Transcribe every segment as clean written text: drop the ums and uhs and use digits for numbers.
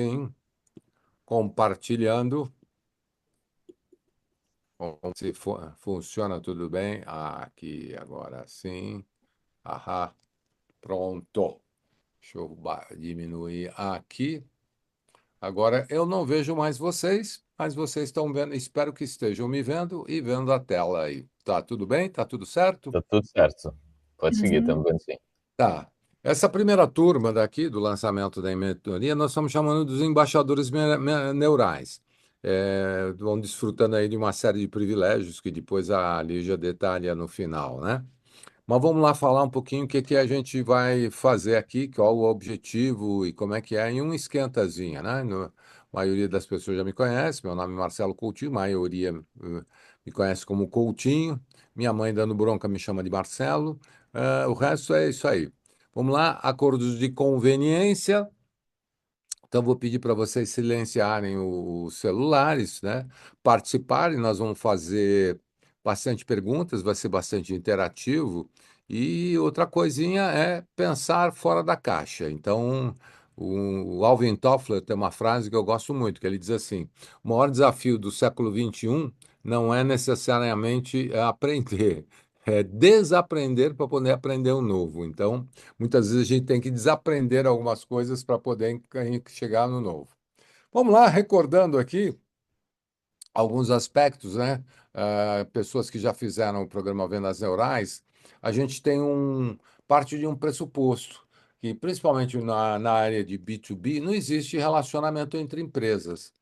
sim, compartilhando. Se funciona tudo bem. Aqui, agora sim. Ahá, pronto. Deixa eu diminuir aqui. Agora eu não vejo mais vocês, mas vocês estão vendo. Espero que estejam me vendo e vendo a tela aí. Tá tudo bem? Tá tudo certo? Tá tudo certo. Pode seguir, estamos vendo sim. Tá. Essa primeira turma daqui do lançamento da mentoria, nós estamos chamando dos embaixadores neurais. Vão desfrutando aí de uma série de privilégios que depois a Lígia detalha no final, né? Mas vamos lá falar um pouquinho o que que a gente vai fazer aqui, qual o objetivo e como é que é, em um esquentazinho, né? A maioria das pessoas já me conhece, meu nome é Marcelo Coutinho, a maioria me conhece como Coutinho, minha mãe dando bronca me chama de Marcelo, o resto é isso aí. Vamos lá, acordos de conveniência. Então, vou pedir para vocês silenciarem os celulares, né? Participarem, nós vamos fazer bastante perguntas, vai ser bastante interativo. E outra coisinha é pensar fora da caixa. Então, o Alvin Toffler tem uma frase que eu gosto muito, que ele diz assim: o maior desafio do século XXI não é necessariamente aprender, é desaprender para poder aprender o novo. Então, muitas vezes a gente tem que desaprender algumas coisas para poder chegar no novo. Vamos lá, recordando aqui alguns aspectos, né? Pessoas que já fizeram o programa Vendas Neurais, a gente tem parte de um pressuposto que, principalmente na área de B2B, não existe relacionamento entre empresas.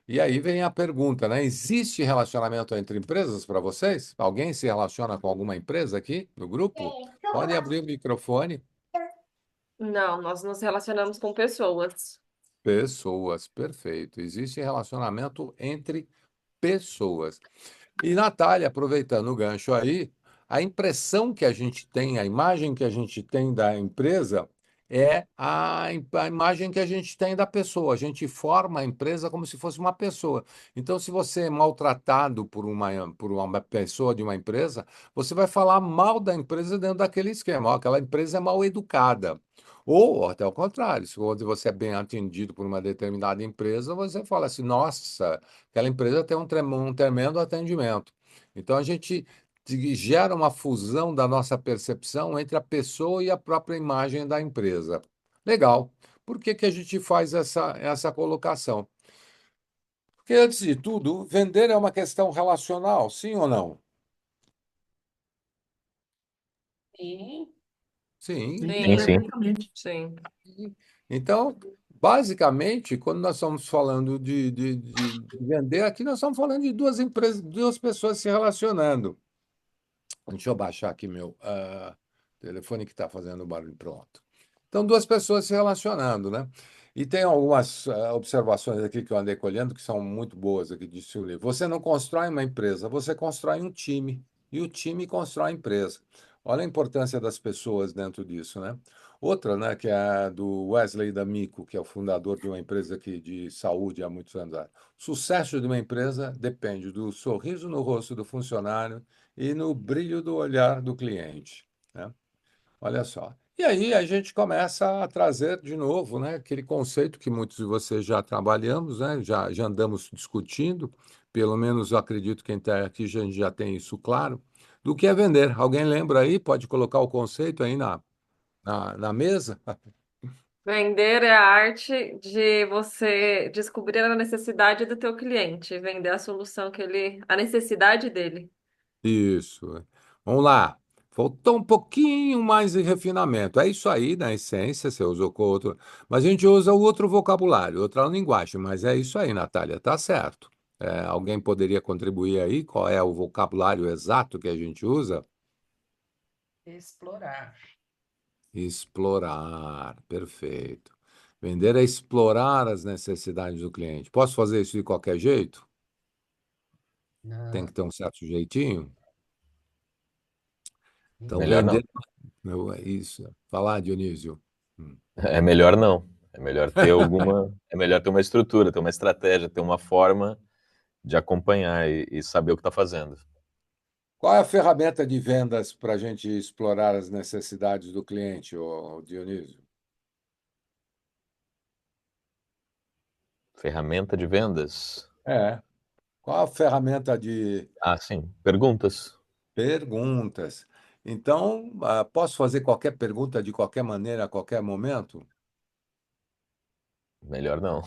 E aí vem a pergunta, né? Existe relacionamento entre empresas para vocês? Alguém se relaciona com alguma empresa aqui no grupo? Pode abrir o microfone. Não, nós nos relacionamos com pessoas. Pessoas, perfeito. Existe relacionamento entre pessoas. E, Natália, aproveitando o gancho aí, a impressão que a gente tem, a imagem que a gente tem da empresa é a imagem que a gente tem da pessoa. A gente forma a empresa como se fosse uma pessoa. Então, se você é maltratado por uma pessoa de uma empresa, você vai falar mal da empresa dentro daquele esquema. Ó, aquela empresa é mal educada. Ou, até o contrário, se você é bem atendido por uma determinada empresa, você fala assim: nossa, aquela empresa tem um tremendo atendimento. Então, a gente gera uma fusão da nossa percepção entre a pessoa e a própria imagem da empresa. Legal. Por que que a gente faz essa colocação? Porque, antes de tudo, vender é uma questão relacional, sim ou não? Sim, Sim. Sim, sim, sim. sim. Então, basicamente, quando nós estamos falando de vender, aqui nós estamos falando de duas empresas, duas pessoas se relacionando. Deixa eu baixar aqui meu telefone que está fazendo barulho. Pronto. Então, duas pessoas se relacionando, né? E tem algumas observações aqui que eu andei colhendo que são muito boas aqui, disse o livro. Você não constrói uma empresa, você constrói um time. E o time constrói a empresa. Olha a importância das pessoas dentro disso, né? Outra, né, que é a do Wesley D'Amico, que é o fundador de uma empresa aqui de saúde há muitos anos. O sucesso de uma empresa depende do sorriso no rosto do funcionário e no brilho do olhar do cliente, né? Olha só. E aí a gente começa a trazer de novo, né, aquele conceito que muitos de vocês já trabalhamos, né, já andamos discutindo, pelo menos eu acredito que quem está aqui já tem isso claro, do que é vender. Alguém lembra aí? Pode colocar o conceito aí na mesa? Vender é a arte de você descobrir a necessidade do teu cliente, vender a solução a necessidade dele. Isso. Vamos lá. Faltou um pouquinho mais de refinamento. É isso aí, na essência, você usou com outro. Mas a gente usa o outro vocabulário, outra linguagem. Mas é isso aí, Natália, tá certo. Alguém poderia contribuir aí? Qual é o vocabulário exato que a gente usa? Explorar. Explorar. Perfeito. Vender é explorar as necessidades do cliente. Posso fazer isso de qualquer jeito? Tem que Não, ter um certo jeitinho? Então, Melhor não. vender. Isso. Falar, Dionísio. Hum. É melhor não. É melhor ter alguma. É melhor ter uma estrutura, ter uma estratégia, ter uma forma de acompanhar e saber o que está fazendo. Qual é a ferramenta de vendas para a gente explorar as necessidades do cliente, ô Dionísio? Ferramenta de vendas? É. Qual a ferramenta de Ah, sim. Perguntas? perguntas? Então, posso fazer qualquer pergunta de qualquer maneira, a qualquer momento? Melhor não.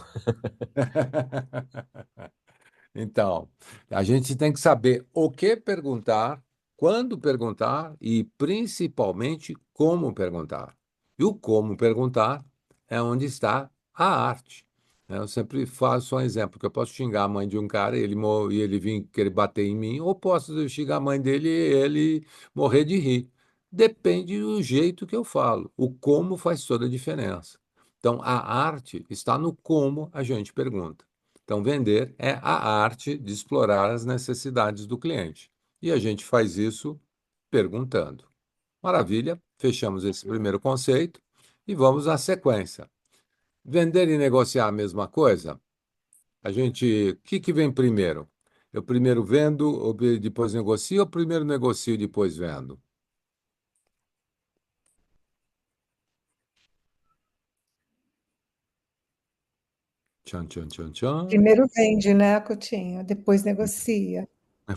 Então, a gente tem que saber o que perguntar, quando perguntar e principalmente como perguntar. E o como perguntar é onde está a arte, né? Eu sempre faço um exemplo, que eu posso xingar a mãe de um cara e ele vir querer bater em mim, ou posso xingar a mãe dele e ele morrer de rir. Depende do jeito que eu falo. O como faz toda a diferença. Então, a arte está no como a gente pergunta. Então, vender é a arte de explorar as necessidades do cliente. E a gente faz isso perguntando. Maravilha, fechamos esse primeiro conceito e vamos à sequência. Vender e negociar a mesma coisa? O que vem primeiro? Eu primeiro vendo, depois negocio, ou primeiro negocio e depois vendo? Tchan, tchan, tchan, tchan. Primeiro vende, né, Coutinho? Depois negocia.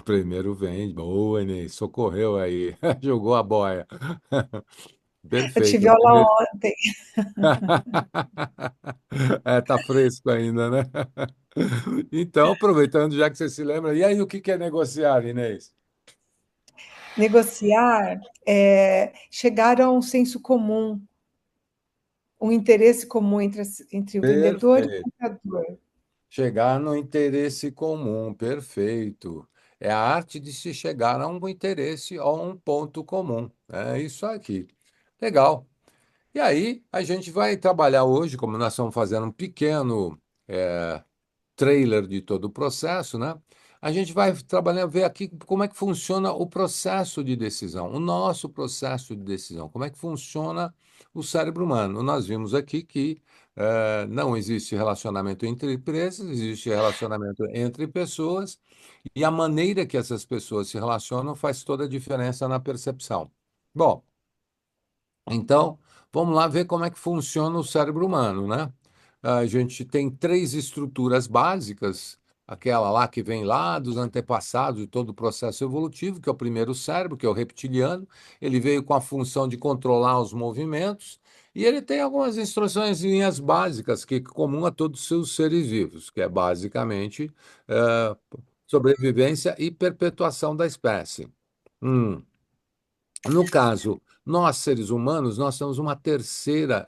Primeiro vende. Boa, Inês, socorreu aí, jogou a boia. Eu Perfeito. tive aula ontem. É, tá fresco ainda, né? Então, aproveitando, já que você se lembra, e aí o que é negociar, Inês? Negociar é chegar a um senso comum, um interesse comum entre o vendedor e o Perfeito. comprador. Chegar no interesse comum, perfeito. É a arte de se chegar a um interesse, a um ponto comum. É isso aqui. Legal. E aí, a gente vai trabalhar hoje, como nós estamos fazendo um pequeno trailer de todo o processo, né? A gente vai trabalhar, ver aqui como é que funciona o processo de decisão, o nosso processo de decisão, como é que funciona o cérebro humano. Nós vimos aqui que não existe relacionamento entre empresas, existe relacionamento entre pessoas, e a maneira que essas pessoas se relacionam faz toda a diferença na percepção. Bom, então, vamos lá ver como é que funciona o cérebro humano, né? A gente tem três estruturas básicas, aquela lá que vem lá dos antepassados de todo o processo evolutivo, que é o primeiro cérebro, que é o reptiliano. Ele veio com a função de controlar os movimentos e ele tem algumas instruções linhas básicas que é comum a todos os seus seres vivos, que é basicamente eh, sobrevivência e perpetuação da espécie. Hum. No caso, nós seres humanos, nós temos uma terceira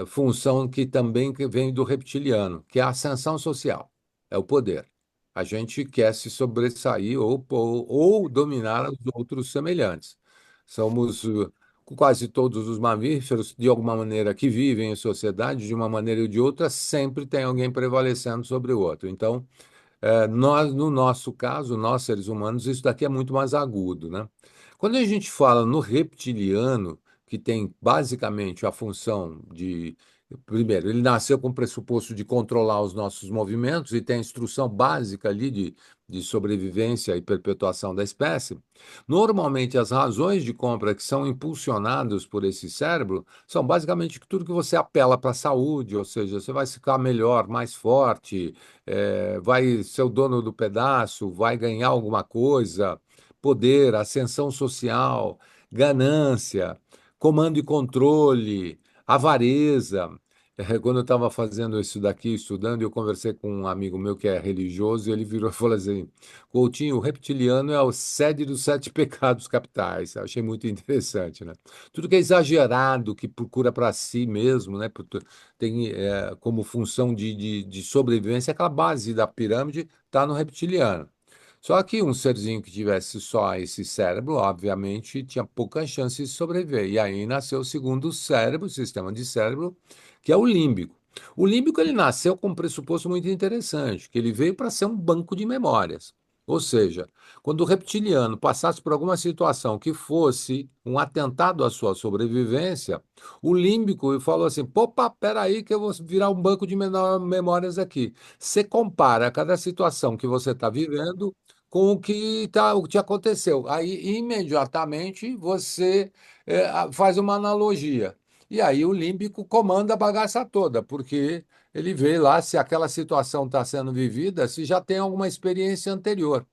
função que também que vem do reptiliano, que é a ascensão social, é o poder. A gente quer se sobressair ou dominar os outros semelhantes. Somos quase todos os mamíferos, de alguma maneira, que vivem em sociedade, de uma maneira ou de outra, sempre tem alguém prevalecendo sobre o outro. Então, nós, no nosso caso, nós seres humanos, isso daqui é muito mais agudo, né? Quando a gente fala no reptiliano, que tem basicamente a função de, primeiro, ele nasceu com o pressuposto de controlar os nossos movimentos e tem a instrução básica ali de sobrevivência e perpetuação da espécie. Normalmente, as razões de compra que são impulsionadas por esse cérebro são basicamente tudo que você apela para a saúde, ou seja, você vai ficar melhor, mais forte, vai ser o dono do pedaço, vai ganhar alguma coisa, poder, ascensão social, ganância, comando e controle, avareza. Quando eu estava fazendo isso daqui, estudando, eu conversei com um amigo meu que é religioso, e ele virou e falou assim: Coutinho, o reptiliano é o sede dos sete pecados capitais. Eu achei muito interessante, né? Tudo que é exagerado, que procura para si mesmo, né? Tem como função de sobrevivência, aquela base da pirâmide está no reptiliano. Só que um serzinho que tivesse só esse cérebro, obviamente, tinha pouca chance de sobreviver. E aí nasceu o segundo cérebro, o sistema de cérebro, que é o límbico. O límbico ele nasceu com um pressuposto muito interessante, que ele veio para ser um banco de memórias. Ou seja, quando o reptiliano passasse por alguma situação que fosse um atentado à sua sobrevivência, o límbico falou assim: opa, peraí, que eu vou virar um banco de memórias aqui. Você compara cada situação que você está vivendo com o que te aconteceu. Aí, imediatamente, você faz uma analogia. E aí o límbico comanda a bagaça toda, porque ele vê lá se aquela situação está sendo vivida, se já tem alguma experiência anterior.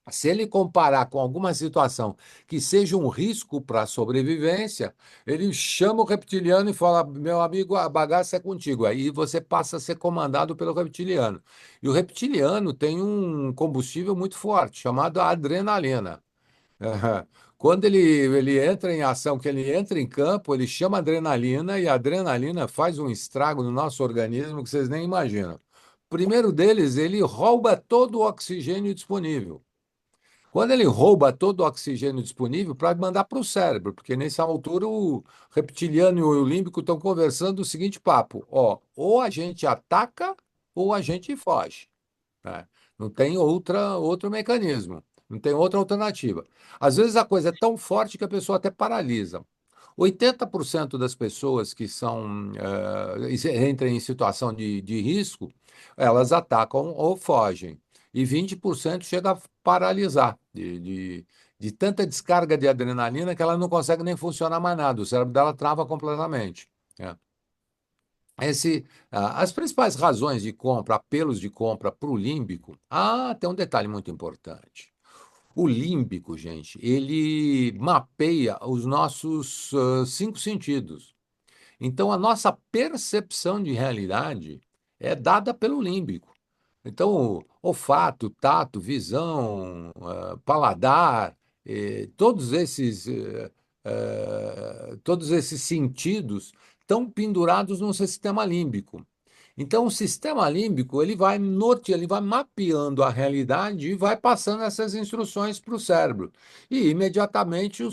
Se ele comparar com alguma situação que seja um risco para a sobrevivência, ele chama o reptiliano e fala: Meu amigo, a bagaça é contigo. Aí você passa a ser comandado pelo reptiliano. E o reptiliano tem um combustível muito forte, chamado adrenalina. Quando ele entra em ação, que ele entra em campo, ele chama adrenalina e a adrenalina faz um estrago no nosso organismo que vocês nem imaginam. O primeiro deles, ele rouba todo o oxigênio disponível. Quando ele rouba todo o oxigênio disponível para mandar para o cérebro, porque nessa altura o reptiliano e o límbico estão conversando o seguinte papo: ó, ou a gente ataca ou a gente foge, né? Não tem outro mecanismo, não tem outra alternativa. Às vezes a coisa é tão forte que a pessoa até paralisa. 80% das pessoas que entram em situação de risco, elas atacam ou fogem. E 20% chega a paralisar de tanta descarga de adrenalina que ela não consegue nem funcionar mais nada. O cérebro dela trava completamente, né? As principais razões de compra, apelos de compra para o límbico. Ah, tem um detalhe muito importante. O límbico, gente, ele mapeia os nossos cinco sentidos. Então, a nossa percepção de realidade é dada pelo límbico. Então, olfato, tato, visão, paladar, todos esses sentidos estão pendurados no sistema límbico. Então, o sistema límbico ele vai mapeando a realidade e vai passando essas instruções para o cérebro. E imediatamente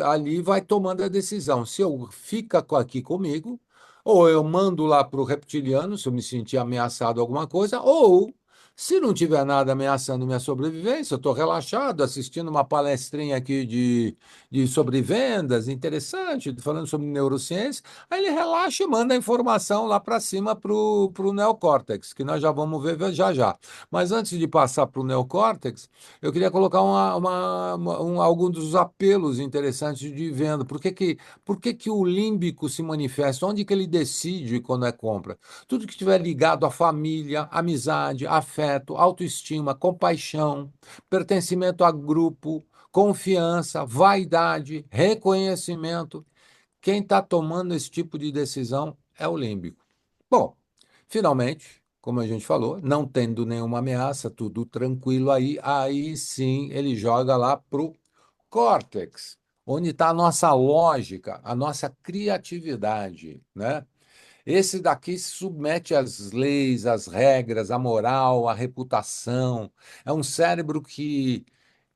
ali vai tomando a decisão. Se eu fica aqui comigo, ou eu mando lá para o reptiliano, se eu me sentir ameaçado alguma coisa, ou se não tiver nada ameaçando minha sobrevivência, eu estou relaxado assistindo uma palestrinha aqui sobre vendas, interessante, falando sobre neurociência. Aí ele relaxa e manda a informação lá para cima para o neocórtex, que nós já vamos ver já já. Mas antes de passar para o neocórtex, eu queria colocar algum dos apelos interessantes de venda. Por que que o límbico se manifesta? Onde que ele decide quando é compra? Tudo que estiver ligado à família, amizade, afeto, autoestima, compaixão, pertencimento a grupo, confiança, vaidade, reconhecimento. Quem está tomando esse tipo de decisão é o límbico. Bom, finalmente, como a gente falou, não tendo nenhuma ameaça, tudo tranquilo aí sim ele joga lá para o córtex, onde está a nossa lógica, a nossa criatividade, né? Esse daqui se submete às leis, às regras, à moral, à reputação. É um cérebro que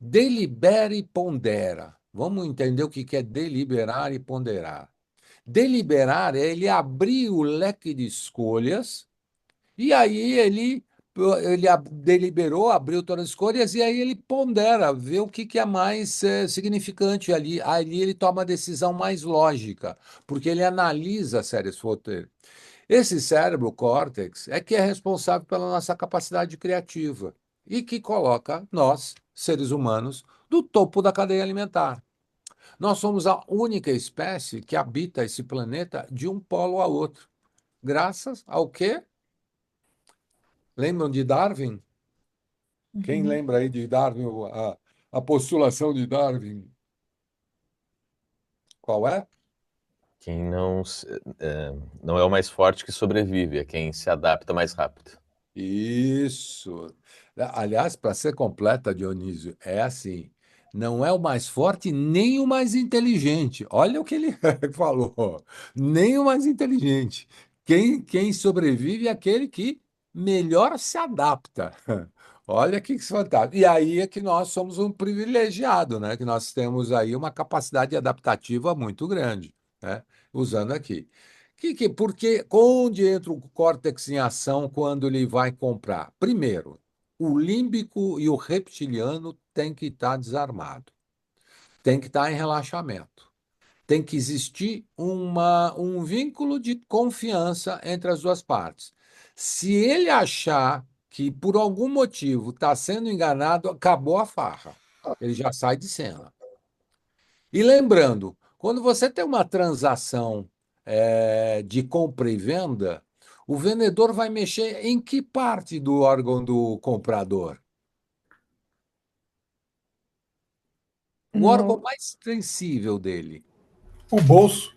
delibera e pondera. Vamos entender o que é deliberar e ponderar. Deliberar é ele abrir o leque de escolhas e aí ele deliberou, abriu todas as escolhas e aí ele pondera, vê o que é mais significante ali. Ali ele toma a decisão mais lógica, porque ele analisa séries foteiras. Esse cérebro, córtex, é que é responsável pela nossa capacidade criativa e que coloca nós, seres humanos, do topo da cadeia alimentar. Nós somos a única espécie que habita esse planeta de um polo a outro. Graças ao quê? Lembram de Darwin? Quem Uhum. lembra aí de Darwin, a postulação de Darwin? Qual é? Quem não é o mais forte que sobrevive, é quem se adapta mais rápido. Isso. Aliás, para ser completa, Dionísio, é assim: não é o mais forte nem o mais inteligente. Olha o que ele falou. Nem o mais inteligente. Quem sobrevive é aquele que melhor se adapta. Olha que fantástico. E aí é que nós somos um privilegiado, né? Que nós temos aí uma capacidade adaptativa muito grande, né? Usando aqui. Porque onde entra o córtex em ação quando ele vai comprar? Primeiro, o límbico e o reptiliano têm que estar desarmado, tem que estar em relaxamento, tem que existir um vínculo de confiança entre as duas partes. Se ele achar que por algum motivo está sendo enganado, acabou a farra. Ele já sai de cena. E lembrando, quando você tem uma transação de compra e venda, O vendedor vai mexer em que parte do órgão do comprador? O órgão No, mais sensível dele. O bolso.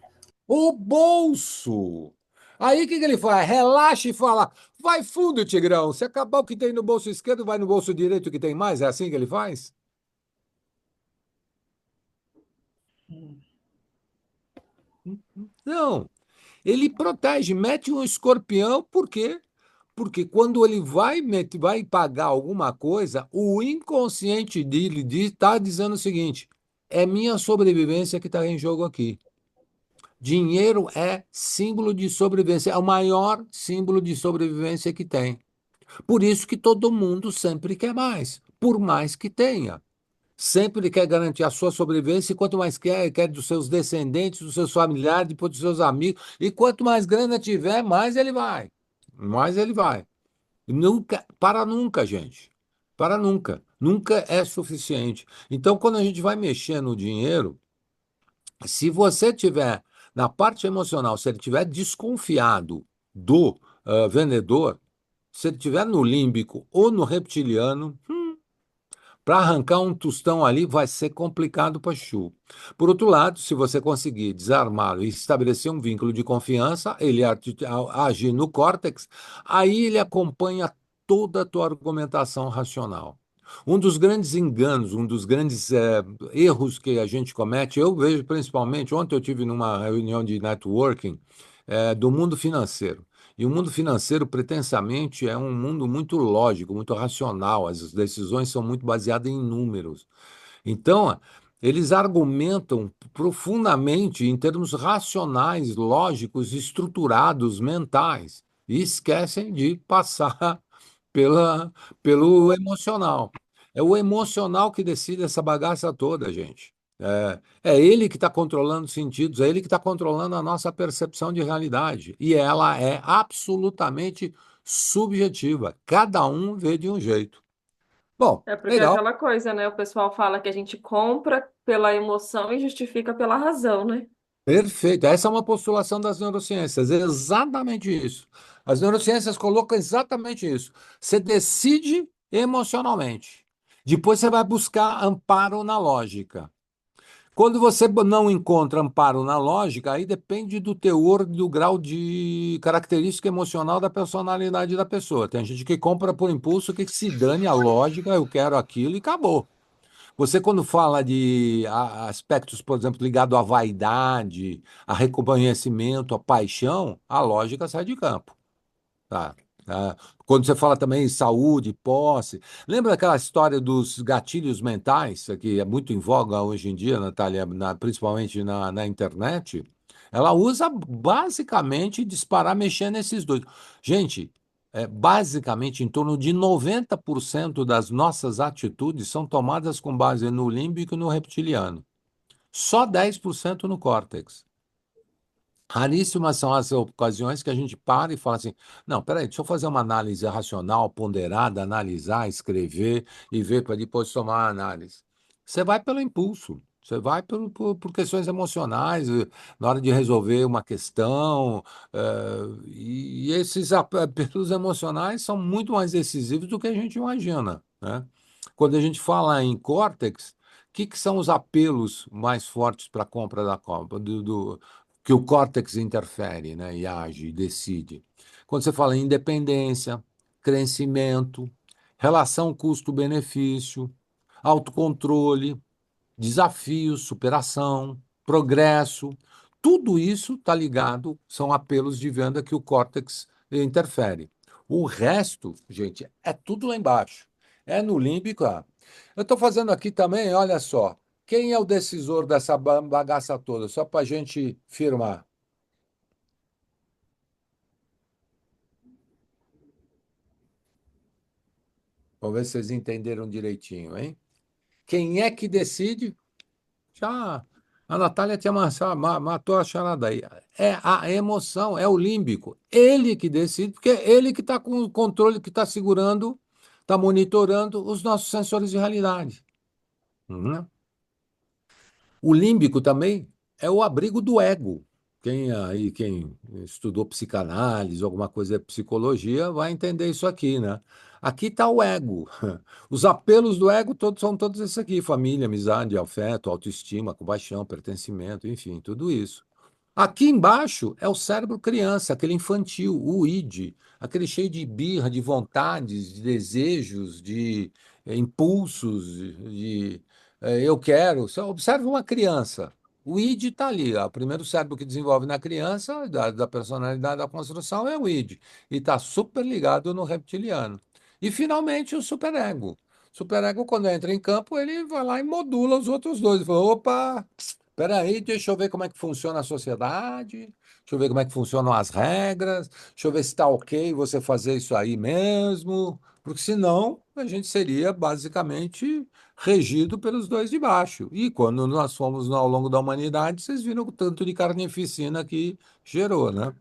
O bolso. Aí o que que ele faz? Relaxa e fala: vai fundo, Tigrão. Se acabar o que tem no bolso esquerdo, vai no bolso direito que tem mais. É assim que ele faz? Não. Ele protege, mete um escorpião, por quê? Porque quando ele vai pagar alguma coisa, o inconsciente dele está dizendo o seguinte: é minha sobrevivência que está em jogo aqui. Dinheiro é símbolo de sobrevivência, é o maior símbolo de sobrevivência que tem. Por isso que todo mundo sempre quer mais, por mais que tenha. Sempre quer garantir a sua sobrevivência, e quanto mais quer, quer dos seus descendentes, dos seus familiares, depois dos seus amigos. E quanto mais grana tiver, mais ele vai. Mais ele vai. Nunca, para nunca, gente. Para nunca. Nunca é suficiente. Então, quando a gente vai mexer no dinheiro, se você tiver na parte emocional, se ele tiver desconfiado do vendedor, se ele tiver no límbico ou no reptiliano, para arrancar um tostão ali vai ser complicado para Chu. Por outro lado, se você conseguir desarmá-lo e estabelecer um vínculo de confiança, ele agir no córtex, aí ele acompanha toda a tua argumentação racional. Um dos grandes enganos, um dos grandes erros que a gente comete, eu vejo principalmente, ontem eu tive numa reunião de networking do mundo financeiro. E o mundo financeiro, pretensamente, é um mundo muito lógico, muito racional. As decisões são muito baseadas em números. Então, eles argumentam profundamente em termos racionais, lógicos, estruturados, mentais, e esquecem de passar pela, pelo emocional. É o emocional que decide essa bagaça toda, gente. É ele que está controlando os sentidos, é ele que está controlando a nossa percepção de realidade. E ela é absolutamente subjetiva. Cada um vê de um jeito. Bom, É porque é legal. aquela coisa, né? O pessoal fala que a gente compra pela emoção e justifica pela razão, né? Perfeito. Essa é uma postulação das neurociências, é exatamente isso. As neurociências colocam exatamente isso. Você decide emocionalmente. Depois você vai buscar amparo na lógica. Quando você não encontra amparo na lógica, aí depende do teor, do grau de característica emocional da personalidade da pessoa. Tem gente que compra por impulso, que se dane a lógica, eu quero aquilo e acabou. Você, quando fala de aspectos, por exemplo, ligados à vaidade, a reconhecimento, a paixão, a lógica sai de campo. Tá. Tá. Quando você fala também em saúde, posse, lembra aquela história dos gatilhos mentais, que é muito em voga hoje em dia, Natália, principalmente na internet? Ela usa basicamente disparar, mexer nesses dois. Gente, basicamente em torno de 90% das nossas atitudes são tomadas com base no límbico e no reptiliano. Só 10% no córtex. Raríssimas são as ocasiões que a gente para e fala assim: não, peraí, deixa eu fazer uma análise racional, ponderada, analisar, escrever e ver para depois tomar a análise. Você vai pelo impulso, você vai por questões emocionais, na hora de resolver uma questão, e esses apelos emocionais são muito mais decisivos do que a gente imagina, né? Quando a gente fala em córtex, o que são os apelos mais fortes para a compra da compra? Que o córtex interfere, né, e age, e decide. Quando você fala em independência, crescimento, relação custo-benefício, autocontrole, desafios, superação, progresso, tudo isso está ligado, são apelos de venda que o córtex interfere. O resto, gente, é tudo lá embaixo. É no límbico. Eu estou fazendo aqui também, olha só. Quem é o decisor dessa bagaça toda? Só para a gente firmar. Vamos ver se vocês entenderam direitinho, hein? Quem é que decide? Já a Natália tinha matou a charada aí. É a emoção, é o límbico. Ele que decide, porque é ele que está com o controle, que está segurando, está monitorando os nossos sensores de realidade. Uhum. O límbico também é o abrigo do ego. Quem estudou psicanálise, alguma coisa de psicologia, vai entender isso aqui, né? Aqui está o ego. Os apelos do ego todos são todos esses aqui: família, amizade, afeto, autoestima, compaixão, pertencimento, enfim, tudo isso. Aqui embaixo é o cérebro criança, aquele infantil, o id, aquele cheio de birra, de vontades, de desejos, de impulsos, eu quero. Você observa uma criança. O id está ali, ó, o primeiro cérebro que desenvolve na criança, da personalidade da construção, é o id. E está super ligado no reptiliano. E, finalmente, o superego. Superego, quando entra em campo, ele vai lá e modula os outros dois. Ele fala: opa, peraí, deixa eu ver como é que funciona a sociedade, deixa eu ver como é que funcionam as regras, deixa eu ver se está ok você fazer isso aí mesmo, porque senão a gente seria basicamente regido pelos dois de baixo. E quando nós fomos ao longo da humanidade, vocês viram o tanto de carnificina que gerou, né?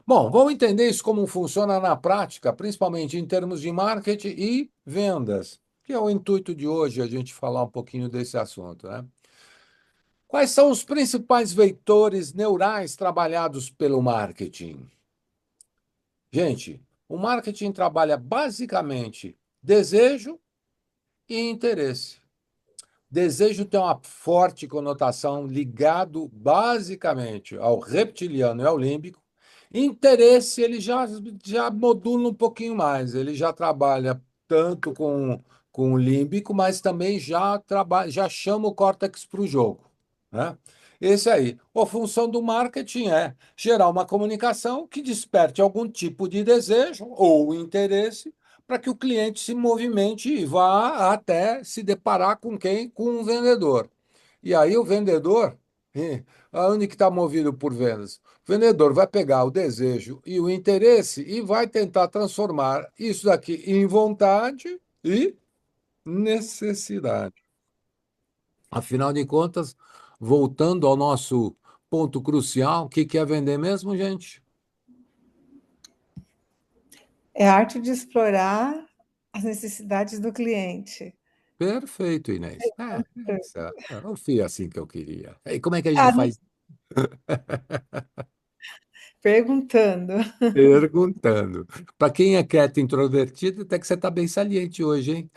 Bom, vamos entender isso como funciona na prática, principalmente em termos de marketing e vendas, que é o intuito de hoje, a gente falar um pouquinho desse assunto, né? Quais são os principais vetores neurais trabalhados pelo marketing? Gente, o marketing trabalha basicamente desejo e interesse. Desejo tem uma forte conotação ligado basicamente ao reptiliano e ao límbico. Interesse, ele já modula um pouquinho mais, ele já trabalha tanto com o límbico, mas também já chama o córtex para o jogo, né? Esse aí. A função do marketing é gerar uma comunicação que desperte algum tipo de desejo ou interesse para que o cliente se movimente e vá até se deparar com quem? Com o vendedor. E aí o vendedor, aonde que está movido por vendas? O vendedor vai pegar o desejo e o interesse e vai tentar transformar isso daqui em vontade e necessidade. Afinal de contas, voltando ao nosso ponto crucial, o que que é vender mesmo, gente? É a arte de explorar as necessidades do cliente. Perfeito, Inês. Eu fui assim que eu queria. E como é que a gente Ah, faz? perguntando. Perguntando. Para quem é quieto e introvertido, até que você está bem saliente hoje, hein?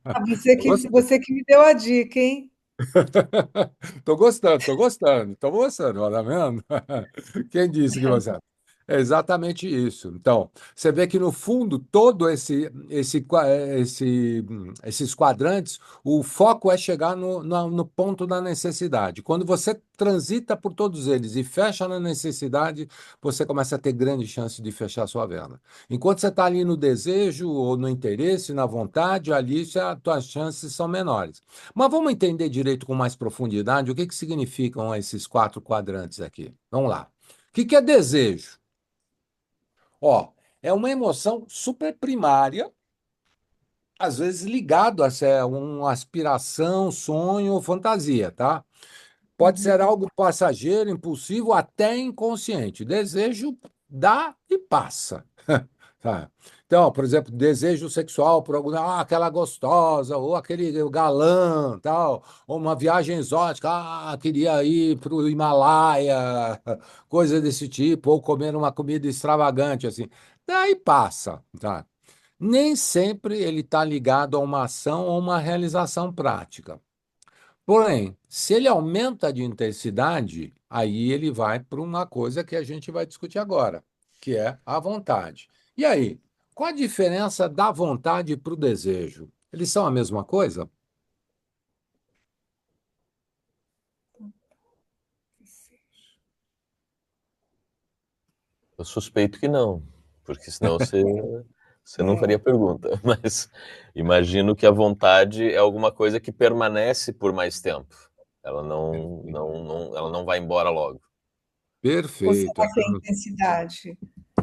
Ah, você que me deu a dica, hein? Tô gostando, olha vendo? Quem disse que você... É exatamente isso. Então, você vê que no fundo, todo esses quadrantes, o foco é chegar no ponto da necessidade. Quando você transita por todos eles e fecha na necessidade, você começa a ter grande chance de fechar a sua venda. Enquanto você está ali no desejo, ou no interesse, na vontade, ali as tuas chances são menores. Mas vamos entender direito com mais profundidade o que significam esses quatro quadrantes aqui. Vamos lá. O que é desejo? Ó, é uma emoção super primária, às vezes ligado a ser uma aspiração, sonho ou fantasia, tá? Pode ser Uhum. algo passageiro, impulsivo, até inconsciente. Desejo dá e passa. Tá? Então, por exemplo, desejo sexual por alguma, aquela gostosa, ou aquele galã, tal, ou uma viagem exótica, queria ir para o Himalaia, coisa desse tipo, ou comer uma comida extravagante, assim. Daí passa, tá? Nem sempre ele está ligado a uma ação ou uma realização prática. Porém, se ele aumenta de intensidade, aí ele vai para uma coisa que a gente vai discutir agora, que é a vontade. E aí, qual a diferença da vontade para o desejo? Eles são a mesma coisa? Eu suspeito que não, porque senão você não faria É. pergunta. Mas imagino que a vontade é alguma coisa que permanece por mais tempo. Ela não vai embora logo. Ou Perfeito. será que é intensidade?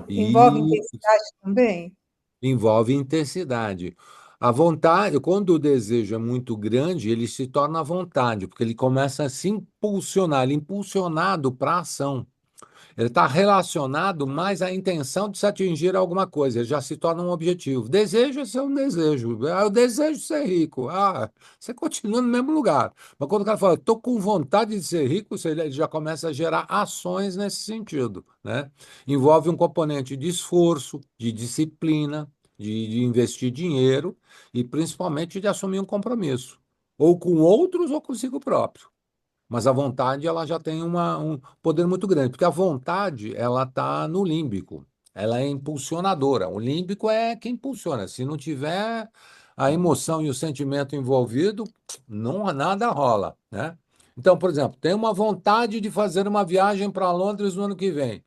Envolve E intensidade também? envolve intensidade. A vontade, quando o desejo é muito grande, ele se torna vontade, porque ele começa a se impulsionar, ele é impulsionado para a ação. Ele está relacionado mais à intenção de se atingir alguma coisa, ele já se torna um objetivo. Desejo é ser um desejo. Ah, eu desejo ser rico. Ah, você continua no mesmo lugar. Mas quando o cara fala, estou com vontade de ser rico, ele já começa a gerar ações nesse sentido, né? Envolve um componente de esforço, de disciplina, de investir dinheiro e principalmente de assumir um compromisso, ou com outros ou consigo próprio. Mas a vontade ela já tem um poder muito grande, porque a vontade ela está no límbico, ela é impulsionadora. O límbico é que impulsiona. Se não tiver a emoção e o sentimento envolvido, não nada rola, né? Então, por exemplo, tem uma vontade de fazer uma viagem para Londres no ano que vem.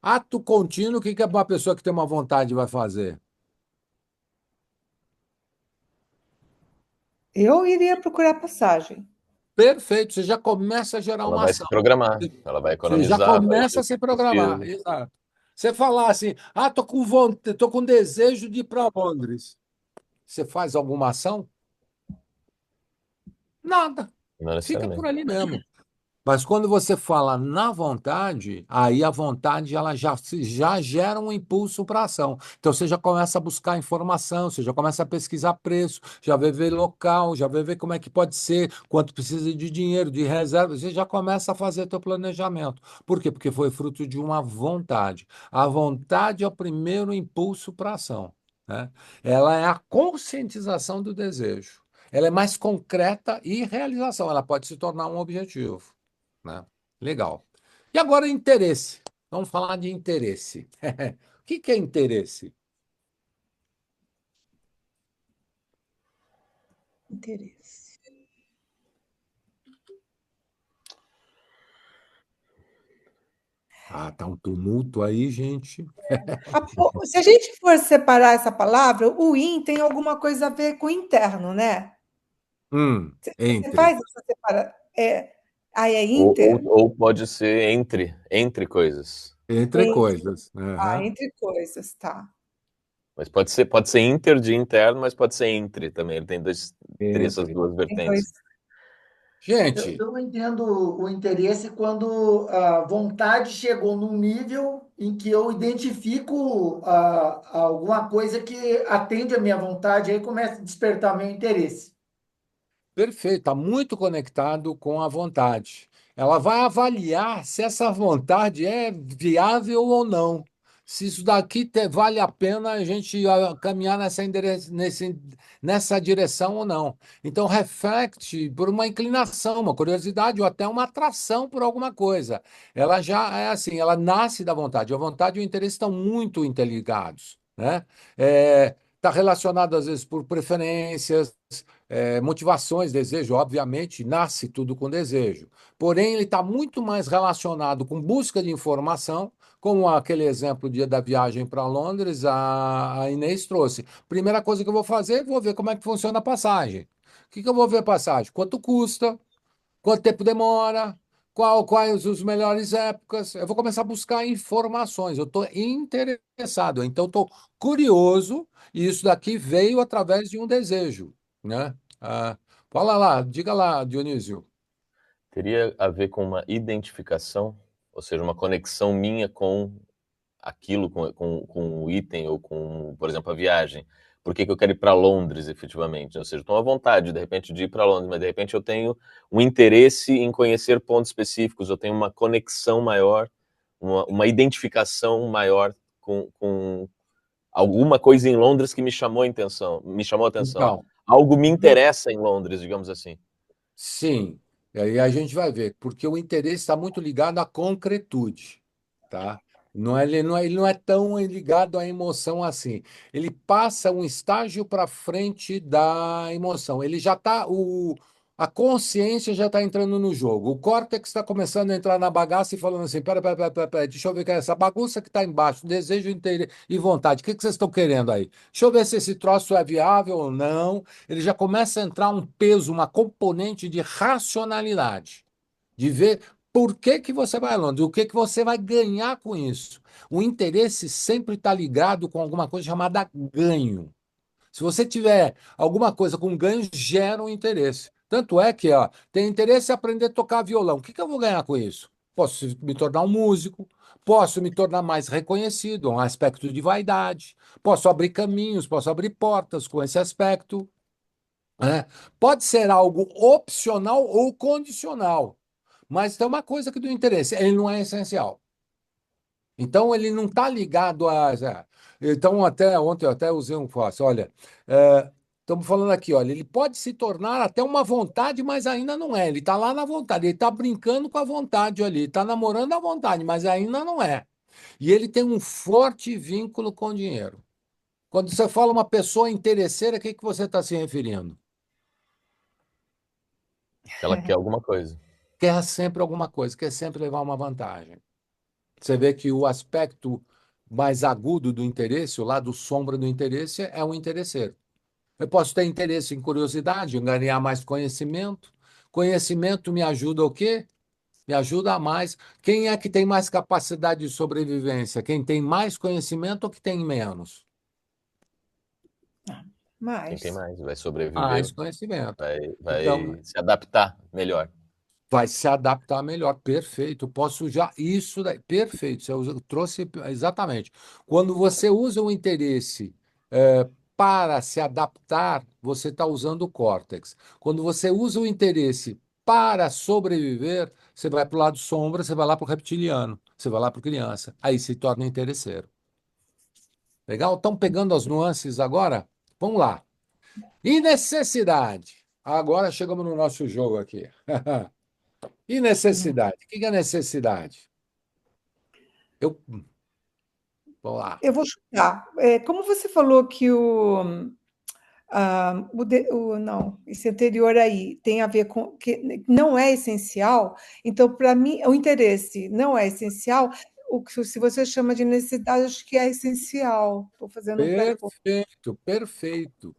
Ato contínuo, o que que uma pessoa que tem uma vontade vai fazer? Eu iria procurar passagem. Perfeito, você já começa a gerar Ela uma vai se ação. programar, ela vai Você já economizar, vai começa ver a o se que programar. precisa. Exato. Você falar assim, ah, tô com vontade, tô com desejo de ir para Londres. Você faz alguma ação? Nada. Não Fica por necessariamente. ali mesmo. Mas quando você fala na vontade, aí a vontade ela já gera um impulso para a ação. Então você já começa a buscar informação, você já começa a pesquisar preço, já vai ver local, já vai ver como é que pode ser, quanto precisa de dinheiro, de reserva, você já começa a fazer teu planejamento. Por quê? Porque foi fruto de uma vontade. A vontade é o primeiro impulso para a ação, né? Ela é a conscientização do desejo. Ela é mais concreta e realização, ela pode se tornar um objetivo, né? Legal. E agora interesse. Vamos falar de interesse. O que que é interesse? Interesse. Ah, tá um tumulto aí, gente. Se a gente for separar essa palavra, o in tem alguma coisa a ver com interno, né? Você Entre. faz essa separação. Aí é Ou, ou, inter, ou pode ser entre coisas. Entre entre, coisas. Aham. entre coisas, tá. Mas pode ser inter de interno, mas pode ser entre também. Ele teria essas Entre. duas Tem dois. vertentes. Gente, Eu entendo o interesse quando a vontade chegou num nível em que eu identifico alguma coisa que atende a minha vontade, aí começa a despertar meu interesse. perfeito, está muito conectado com a vontade. Ela vai avaliar se essa vontade é viável ou não. Se isso daqui vale a pena a gente caminhar nessa direção ou não. Então, reflete por uma inclinação, uma curiosidade ou até uma atração por alguma coisa. Ela já é assim, ela nasce da vontade. A vontade e o interesse estão muito interligados, né? Está relacionado, às vezes, por preferências, motivações, desejo, obviamente, nasce tudo com desejo. Porém, ele está muito mais relacionado com busca de informação, como aquele exemplo da viagem para Londres, a Inês trouxe. Primeira coisa que eu vou fazer, vou ver como é que funciona a passagem. O que que eu vou ver a passagem? Quanto custa? Quanto tempo demora? Quais os melhores épocas? Eu vou começar a buscar informações. Eu estou interessado, então estou curioso, e isso daqui veio através de um desejo, né? Fala lá, diga lá, Dionísio. Teria a ver com uma identificação, ou seja, uma conexão minha com aquilo, com o item ou com, por exemplo, a viagem. Por que que eu quero ir para Londres, efetivamente? Ou seja, estou à vontade, de repente, de ir para Londres, mas de repente eu tenho um interesse em conhecer pontos específicos, eu tenho uma conexão maior, uma identificação maior com alguma coisa em Londres que me chamou a atenção. Então, Algo me interessa em Londres, digamos assim. sim, e aí a gente vai ver, porque o interesse está muito ligado à concretude, tá? Ele não é tão ligado à emoção assim. Ele passa um estágio para frente da emoção. Ele já está, a consciência já está entrando no jogo. O córtex está começando a entrar na bagaça e falando assim: pera, deixa eu ver que é essa bagunça que está embaixo, desejo, interesse e vontade. O que que vocês estão querendo aí? Deixa eu ver se esse troço é viável ou não. Ele já começa a entrar um peso, uma componente de racionalidade, de ver por que que você vai a Londres, o que que você vai ganhar com isso. O interesse sempre está ligado com alguma coisa chamada ganho. Se você tiver alguma coisa com ganho, gera um interesse. Tanto é que, ó, tem interesse em aprender a tocar violão. O que que eu vou ganhar com isso? Posso me tornar um músico, Posso me tornar mais reconhecido, um aspecto de vaidade. Posso abrir caminhos, posso abrir portas com esse aspecto, né? Pode ser algo opcional ou condicional, mas tem uma coisa que do interesse, ele não é essencial. Então, ele não está ligado a. Então, até ontem eu até usei um fácil. Olha, estamos falando aqui, olha, ele pode se tornar até uma vontade, mas ainda não é. Ele está lá na vontade, ele está brincando com a vontade ali, está namorando a vontade, mas ainda não é. E ele tem um forte vínculo com o dinheiro. Quando você fala uma pessoa interesseira, o que que você está se referindo? Ela quer alguma coisa. Quer sempre alguma coisa, quer sempre levar uma vantagem. Você vê que o aspecto mais agudo do interesse, o lado sombra do interesse, é o interesseiro. Eu posso ter interesse em curiosidade, em ganhar mais conhecimento. Conhecimento me ajuda o quê? Me ajuda a mais. Quem é que tem mais capacidade de sobrevivência? Quem tem mais conhecimento ou que tem menos? Quem tem Mas, mais vai sobreviver, Mais conhecimento. Então, vai se adaptar melhor. vai se adaptar melhor. Perfeito. Posso já. Isso daí. Perfeito. Trouxe exatamente. Quando você usa o interesse para se adaptar, você está usando o córtex. Quando você usa o interesse para sobreviver, você vai para o lado sombra, você vai lá para o reptiliano, você vai lá para criança. Aí se torna interesseiro. Legal? Estão pegando as nuances agora? Vamos lá. E necessidade? Agora chegamos no nosso jogo aqui. E necessidade? O que que é necessidade? Eu, vamos lá. eu vou chutar. Como você falou que não, esse anterior aí tem a ver com que não é essencial, então, para mim, o interesse não é essencial. Se você chama de necessidade, acho que é essencial. Estou fazendo um pré-ponto. Perfeito, perfeito.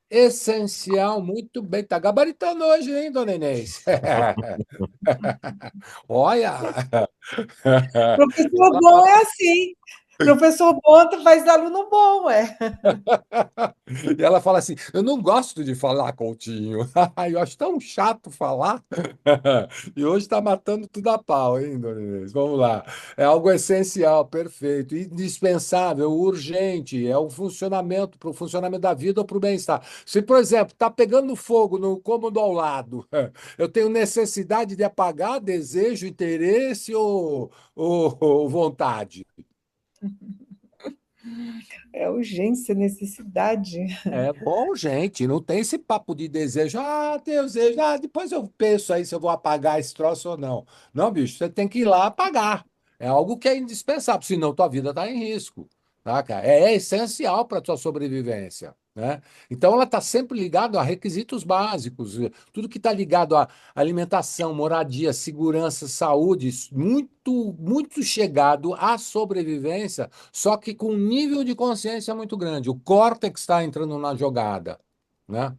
Essencial, muito bem. Tá gabaritando hoje, hein, dona Inês? Olha! Professor bom é assim. Professor bom faz aluno bom, é. E ela fala assim: Eu não gosto de falar, Coutinho. Eu acho tão chato falar. E hoje está matando tudo a pau, hein, dona Inês? Vamos lá. É algo essencial, perfeito, indispensável, urgente, é o funcionamento, para o funcionamento da vida ou para o bem-estar. Se, por exemplo, está pegando fogo no cômodo ao lado, eu tenho necessidade de apagar, desejo, interesse ou vontade? É urgência, necessidade. É bom, gente, não tem esse papo de desejo. Ah, desejo, depois eu penso aí se eu vou apagar esse troço ou não. Não, bicho, você tem que ir lá apagar. É algo que é indispensável, senão tua vida está em risco, tá, cara? É essencial para tua sobrevivência, né? Então ela está sempre ligada a requisitos básicos, tudo que está ligado à alimentação, moradia, segurança, saúde, muito, muito chegado à sobrevivência só que com um nível de consciência muito grande. O córtex está entrando na jogada, né?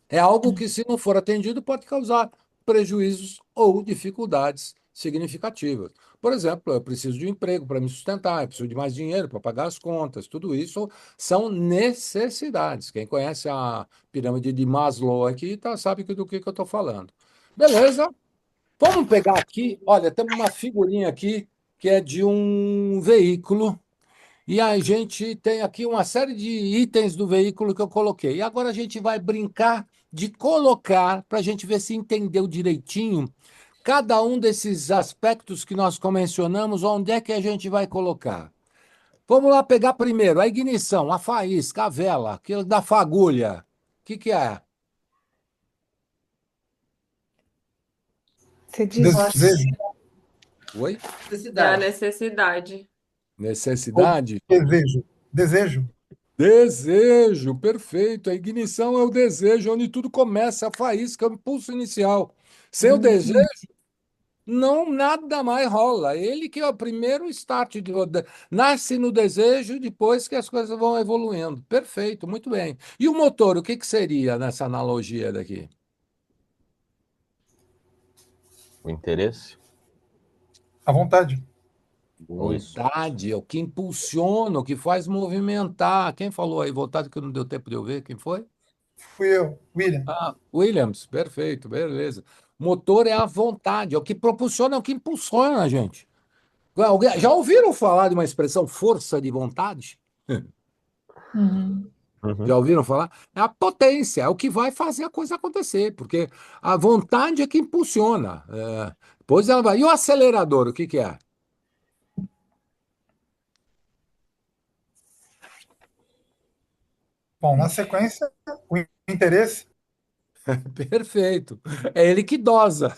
É algo que, se não for atendido, pode causar prejuízos ou dificuldades significativas. Por exemplo, eu preciso de um emprego para me sustentar, eu preciso de mais dinheiro para pagar as contas. Tudo isso são necessidades. Quem conhece a pirâmide de Maslow aqui sabe do que eu estou falando. Beleza? Vamos pegar aqui. Olha, temos uma figurinha aqui que é de um veículo e a gente tem aqui uma série de itens do veículo que eu coloquei. E agora a gente vai brincar de colocar, para a gente ver se entendeu direitinho, cada um desses aspectos que nós mencionamos, onde é que a gente vai colocar. Vamos lá pegar primeiro a ignição, a faísca, a vela, aquilo da fagulha. O que é? Você disse Desejo Oi? É a Necessidade. necessidade. ou Necessidade? desejo? Desejo. Desejo, perfeito. A ignição é o desejo, onde tudo começa, a faísca, é o impulso inicial. Sem o desejo, não nada mais rola. Ele que é o primeiro start, nasce no desejo, depois que as coisas vão evoluindo. Perfeito, muito bem. E o motor, o que que seria nessa analogia daqui? O interesse? À vontade. Ou isso? Vontade, é o que impulsiona, o que faz movimentar. Quem falou aí, vontade, que não deu tempo de eu ver? Quem foi? Fui eu, William. Ah, Williams, perfeito, beleza. Motor é a vontade, é o que propulsiona, é o que impulsiona a gente. Já ouviram falar de uma expressão força de vontade? Uhum. Já ouviram falar? É a potência, é o que vai fazer a coisa acontecer, porque a vontade é que impulsiona. Depois ela vai. E o acelerador, o que que é? Bom, na sequência, o interesse. Perfeito. É ele que dosa.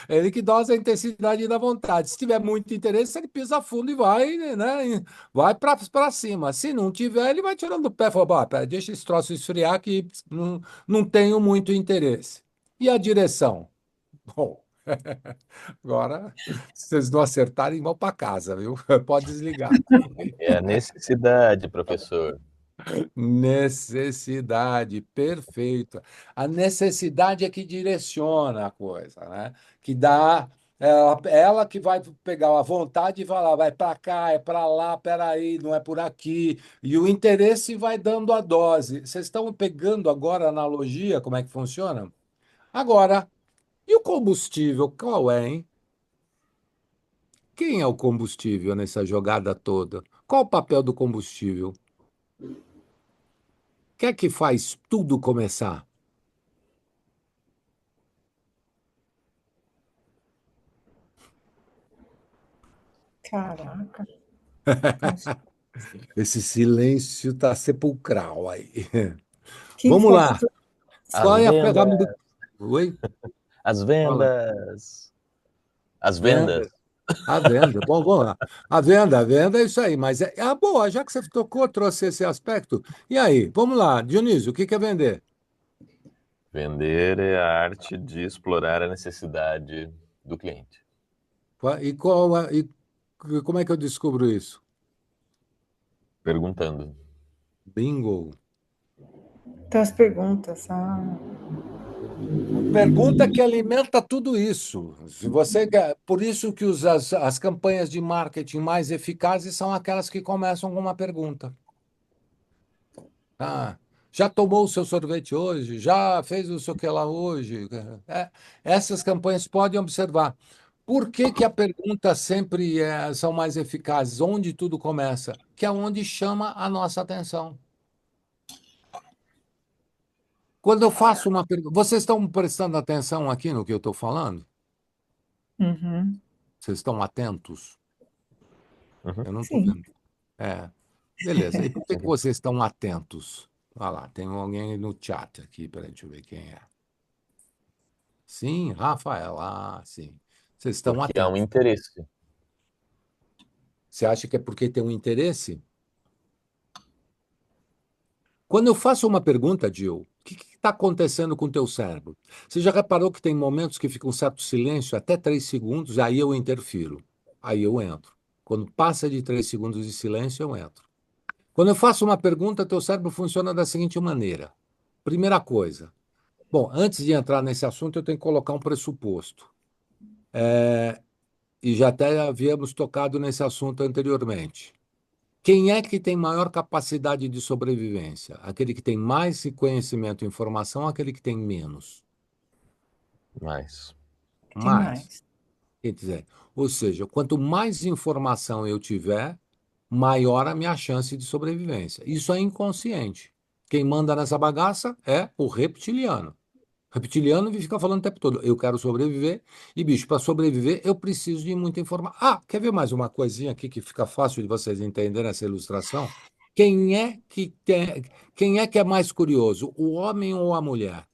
É ele que dosa a intensidade da vontade. Se tiver muito interesse, ele pisa fundo e vai, né? Vai para cima. Se não tiver, ele vai tirando o pé e fala: "Bah, pera, deixa esse troço esfriar que não tenho muito interesse." E a direção? Bom, agora, se vocês não acertarem, vão para casa, viu? Pode desligar. É a necessidade, professor. Necessidade, perfeito. A necessidade é que direciona a coisa, né? Que dá, ela que vai pegar a vontade e falar, vai para cá, é para lá, peraí, não é por aqui. E o interesse vai dando a dose. Vocês estão pegando agora a analogia, como é que funciona? Agora, e o combustível, qual é, hein? Quem é o combustível nessa jogada toda? Qual o papel do combustível? O que é que faz tudo começar? Caraca. Nossa. Esse silêncio está sepulcral aí. Que Vamos faz lá. tudo. As Qual é a vendas, ferramenta? Oi? as Fala. vendas, as Venda. vendas. A venda. Bom, vamos lá. A venda é isso aí, mas boa, já que você tocou, trouxe esse aspecto. E aí, vamos lá, Dionísio, o que que é vender? Vender é a arte de explorar a necessidade do cliente. E como é que eu descubro isso? Perguntando. Bingo. Então, as perguntas. A pergunta que alimenta tudo isso. Se você quer, por isso que as campanhas de marketing mais eficazes são aquelas que começam com uma pergunta. Ah, já tomou o seu sorvete hoje? Já fez o seu que lá hoje? Essas campanhas podem observar. Por que que a pergunta sempre são mais eficazes? Onde tudo começa? Que é onde chama a nossa atenção. Quando eu faço uma pergunta, vocês estão prestando atenção aqui no que eu estou falando? Uhum. Vocês estão atentos? Uhum. Eu não estou Sim. vendo. É, beleza. E por que que vocês estão atentos? Olha lá, tem alguém no chat aqui, peraí, deixa eu ver quem é. Sim, Rafael, sim. Vocês estão Porque há um atentos. interesse. Você acha que é porque tem um interesse? Quando eu faço uma pergunta, Gil, o que está acontecendo com o teu cérebro? Você já reparou que tem momentos que fica um certo silêncio, até 3 segundos, aí eu interfiro. Aí eu entro. Quando passa de 3 segundos de silêncio, eu entro. Quando eu faço uma pergunta, teu cérebro funciona da seguinte maneira. Primeira coisa. Bom, antes de entrar nesse assunto, eu tenho que colocar um pressuposto. E já até havíamos tocado nesse assunto anteriormente. Quem é que tem maior capacidade de sobrevivência? Aquele que tem mais conhecimento e informação ou aquele que tem menos? Mas, Tem Mais. mais. Quer dizer, ou seja, quanto mais informação eu tiver, maior a minha chance de sobrevivência. Isso é inconsciente. Quem manda nessa bagaça é o reptiliano. Reptiliano fica falando o tempo todo, eu quero sobreviver, e bicho, para sobreviver eu preciso de muita informação. Ah, quer ver mais uma coisinha aqui que fica fácil de vocês entenderem essa ilustração? Quem é que é mais curioso, o homem ou a mulher?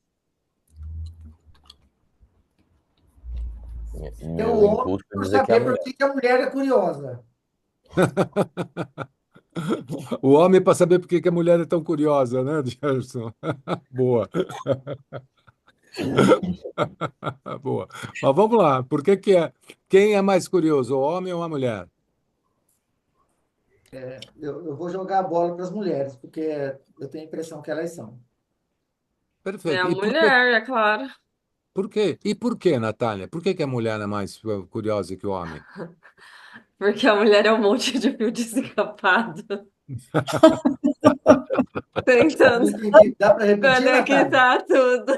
Eu meu homem impulso é por dizer que é a saber por mulher. que a mulher é curiosa. O homem para saber por que que a mulher é tão curiosa, né, Gerson? Boa, boa. Mas vamos lá, por que que é? Quem é mais curioso, o homem ou a mulher? Eu vou jogar a bola para as mulheres, porque eu tenho a impressão que elas são. É Perfeito. a E por quê? mulher, é claro. Por quê? E por quê, Natália? Por que que a mulher é mais curiosa que o homem? Porque a mulher é um monte de fio descapado. Eu não Tentando entendi. Dá para repetir, Natália? conectar tudo.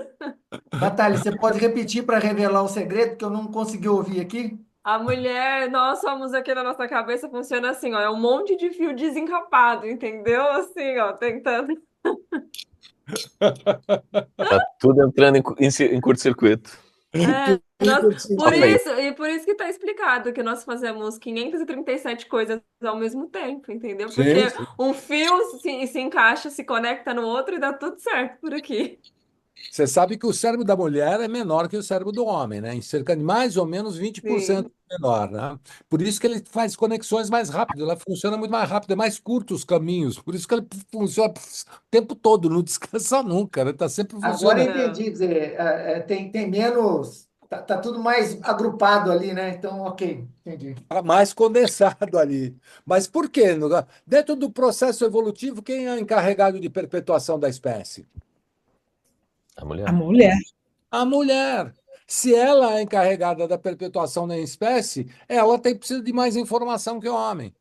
Natália, você pode repetir para revelar o segredo que eu não consegui ouvir aqui? A mulher, nós somos aqui na nossa cabeça, funciona assim, ó, é um monte de fio desencapado, entendeu? Assim, ó, tentando. Tá tudo entrando em curto-circuito. É, Tudo por Topa aí. isso, e por isso que tá explicado que nós fazemos 537 coisas ao mesmo tempo, entendeu? Porque Sim, sim. um fio se encaixa, se conecta no outro e dá tudo certo por aqui. Você sabe que o cérebro da mulher é menor que o cérebro do homem, né? Em cerca de mais ou menos 20% Sim. menor, né? Por isso que ele faz conexões mais rápido, ela funciona muito mais rápido, é mais curto os caminhos, por isso que ele funciona o tempo todo, não descansa nunca, né? Está sempre Agora eu funcionando. Não. entendi, quer dizer, tem menos, tá tudo mais agrupado ali, né? Então, ok, entendi. Tá mais condensado ali. Mas por quê? Dentro do processo evolutivo, quem é encarregado de perpetuação da espécie? A A mulher. mulher. A mulher. Se ela é encarregada da perpetuação da espécie, ela precisa de mais informação que o homem.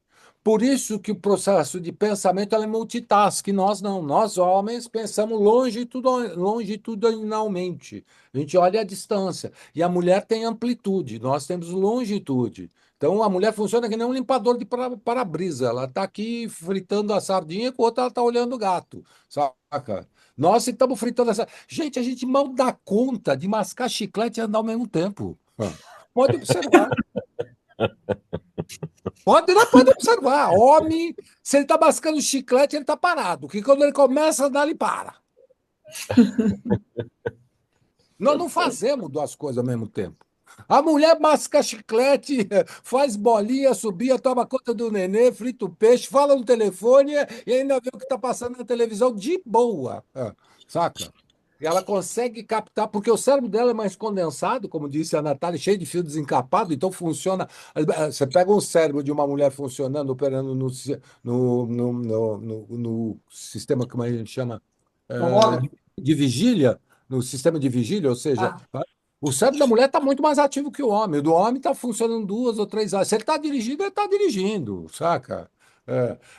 Por isso que o processo de pensamento ela é multitask, nós não. Nós, homens, pensamos longitudinalmente. A gente olha a distância. E a mulher tem amplitude, nós temos longitude. Então, a mulher funciona que nem um limpador de para-brisa. Ela está aqui fritando a sardinha, com outra ela está olhando o gato, saca? Nós estamos fritando essa. Gente, a gente mal dá conta de mascar chiclete e andar ao mesmo tempo. Pode observar. Pode observar. Homem, se ele está mascando chiclete, ele está parado. Porque quando ele começa a andar, ele para. Nós não fazemos duas coisas ao mesmo tempo. A mulher masca chiclete, faz bolinha, subia, toma conta do nenê, frita o peixe, fala no telefone e ainda vê o que está passando na televisão de boa. Saca? E ela consegue captar, porque o cérebro dela é mais condensado, como disse a Natália, cheio de fio desencapado, então funciona. Você pega um cérebro de uma mulher funcionando, operando no sistema, como a gente chama, eh, Tomógrafo. de vigília, no sistema de vigília, ou seja, Ah, o cérebro da mulher está muito mais ativo que o homem. O do homem está funcionando 2 ou 3 horas. Se ele está dirigindo, ele está dirigindo, saca?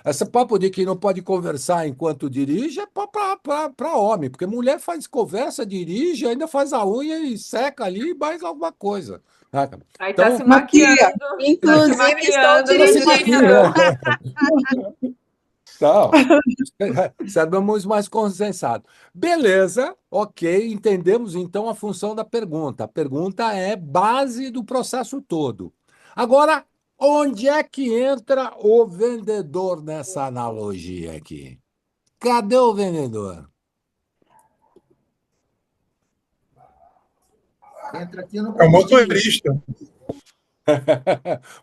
Esse papo de que não pode conversar enquanto dirige é para homem, porque mulher faz conversa, dirige, ainda faz a unha e seca ali e mais alguma coisa. Saca? Aí tá se Então, Maquia. maquiando, tá se Inclusive, estou maquiando no ela se dirigindo. maquia. dirigindo. Então, sabemos mais consensado. Beleza, ok, entendemos então a função da pergunta. A pergunta é base do processo todo. Agora, onde é que entra o vendedor nessa analogia aqui? Cadê o vendedor? entra aqui no É o combustível. motorista.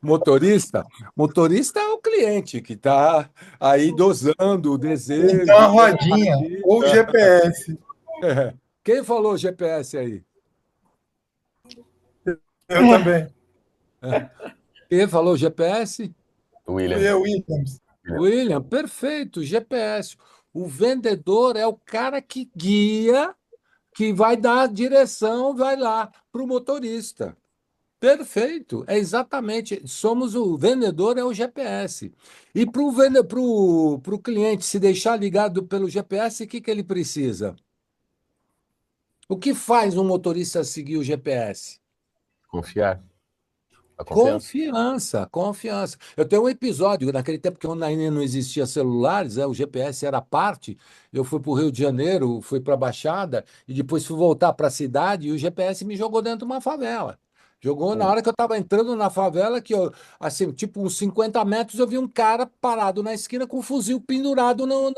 Motorista? Motorista é o cliente que está aí dosando o Então, a desejo. rodinha, ou GPS. Quem falou GPS aí? Eu também. Quem falou GPS? William. Eu, Williams. William, perfeito, GPS. O vendedor é o cara que guia, que vai dar a direção, vai lá para o motorista. Perfeito, é exatamente. Somos o vendedor, é o GPS. E para o cliente se deixar ligado pelo GPS, o que, que ele precisa? O que faz um motorista seguir o GPS? Confiar. A confiança. Confiança, confiança. Eu tenho um episódio, naquele tempo que ainda não existia celulares, o GPS era parte. Eu fui para o Rio de Janeiro, fui para a Baixada, e depois fui voltar para a cidade, e o GPS me jogou dentro de uma favela. Jogou na hora que eu estava entrando na favela, que eu, assim, tipo, uns 50 metros, eu vi um cara parado na esquina com um fuzil pendurado no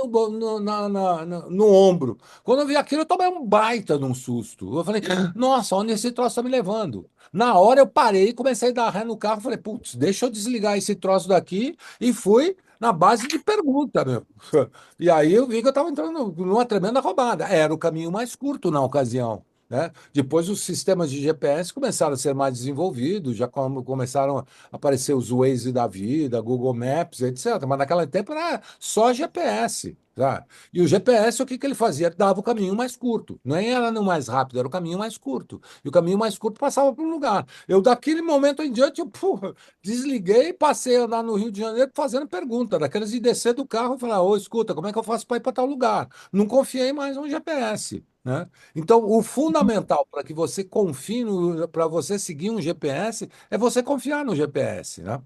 ombro. Quando eu vi aquilo, eu tomei um baita de um susto. Eu falei, nossa, onde esse troço está me levando? Na hora eu parei, comecei a dar ré no carro, falei, putz, deixa eu desligar esse troço daqui e fui na base de pergunta, meu. E aí eu vi que eu estava entrando numa tremenda roubada. Era o caminho mais curto na ocasião, né? Depois os sistemas de GPS começaram a ser mais desenvolvidos, já começaram a aparecer os Waze da vida, Google Maps, etc. Mas naquele tempo era só GPS. Sabe? E o GPS, o que que ele fazia? Dava o caminho mais curto. Nem era no mais rápido, era o caminho mais curto. E o caminho mais curto passava por um lugar. Eu, daquele momento em diante, desliguei e passei a andar no Rio de Janeiro fazendo pergunta, daquelas de descer do carro e falar: Ô, escuta, como é que eu faço para ir para tal lugar? Não confiei mais no GPS, né? Então, o fundamental para que você confie para você seguir um GPS é você confiar no GPS, né?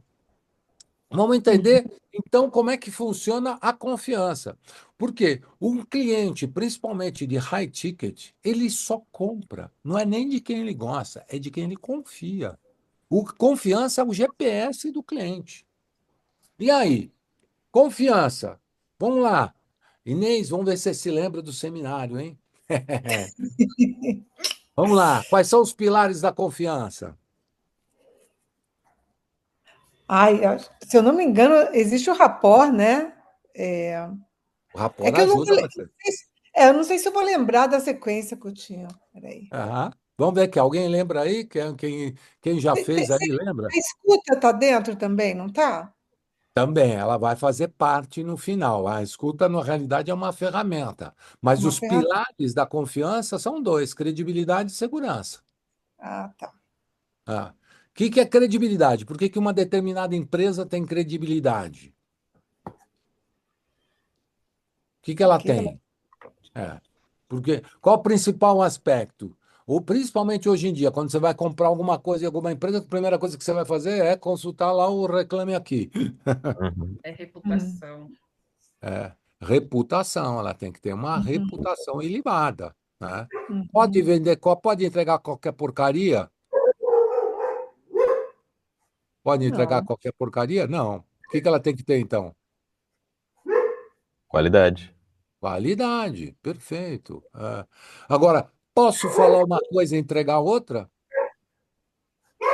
Vamos entender, então, como é que funciona a confiança. Porque um cliente, principalmente de high ticket, ele só compra. Não é nem de quem ele gosta, é de quem ele confia. O confiança é o GPS do cliente. E aí, confiança. Vamos lá. Inês, vamos ver se você se lembra do seminário, hein? Vamos lá. Quais são os pilares da confiança? Ai, se eu não me engano, existe o rapport, né? O É rapport que eu não, ajuda você. eu não sei se eu vou lembrar da sequência que eu tinha. Peraí. Aham. Vamos ver que alguém lembra aí? Quem já fez aí, lembra? A escuta está dentro também, não está? Também, ela vai fazer parte no final. A escuta, na realidade, é uma ferramenta. Mas Uma os ferramenta. pilares da confiança são dois: credibilidade e segurança. Ah, tá. Ah. O que é credibilidade? Por que uma determinada empresa tem credibilidade? O que ela Porque ela- tem? É. Porque, qual o principal aspecto? Ou principalmente hoje em dia, quando você vai comprar alguma coisa em alguma empresa, a primeira coisa que você vai fazer é consultar lá o Reclame Aqui. Uhum. É Hum, reputação. É, reputação, ela tem que ter uma uhum, reputação ilibada, né? Pode uhum. vender, pode entregar qualquer porcaria? Pode entregar Não, qualquer porcaria? Não. O que ela tem que ter, então? Qualidade. Qualidade, perfeito. É. Agora, posso falar uma coisa e entregar outra?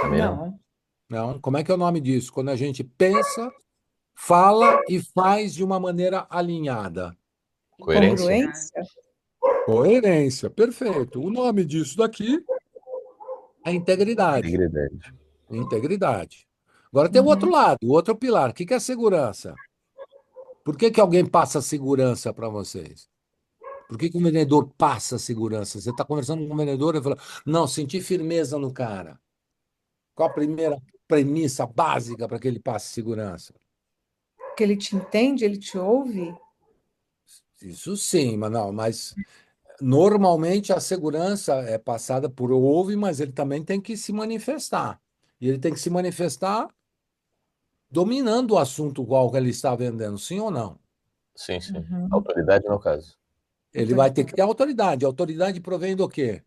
Também não. não. Não. Como é que é o nome disso? Quando a gente pensa, fala e faz de uma maneira alinhada. Coerência? Integridade. Congruência? Coerência, perfeito. O nome disso daqui é integridade. Integridade. Integridade. Agora tem o outro Uhum. lado, o outro pilar. O que é segurança? Por que alguém passa segurança para vocês? Por que um vendedor passa segurança? Você está conversando com um vendedor e fala, não, senti firmeza no cara. Qual a primeira premissa básica para que ele passe segurança? Porque ele te entende, ele te ouve? Isso sim, mas não, mas normalmente a segurança é passada por ouve, mas ele também tem que se manifestar. E ele tem que se manifestar dominando o assunto qual que ele está vendendo, sim ou não? Sim, sim. Uhum. Autoridade no caso. Ele vai ter que ter autoridade. Autoridade provém do quê?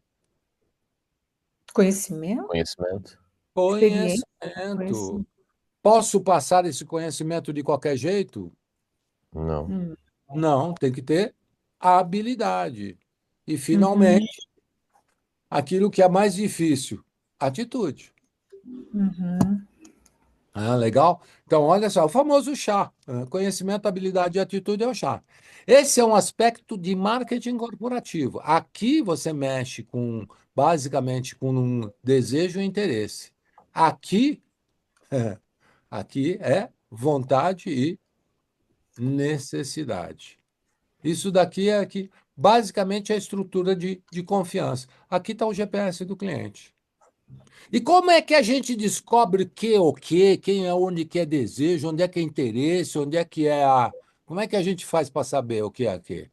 Conhecimento, Conhecimento. experiência, Conhecimento. conhecimento. Posso passar esse conhecimento de qualquer jeito? Não. Hum. Não, tem que ter habilidade. E, Uhum. finalmente, aquilo que é mais difícil, atitude. Uhum. Ah, legal? Então, olha só, o famoso chá. Conhecimento, habilidade e atitude é o chá. Esse é um aspecto de marketing corporativo. Aqui você mexe com, basicamente, com um desejo e interesse. Aqui, aqui é vontade e necessidade. Isso daqui é aqui, basicamente, a estrutura de confiança. Aqui está o GPS do cliente. E como é que a gente descobre que é o quê, quem é onde que é desejo, onde é que é interesse, onde é que é a. Como é que a gente faz para saber o que é aqui?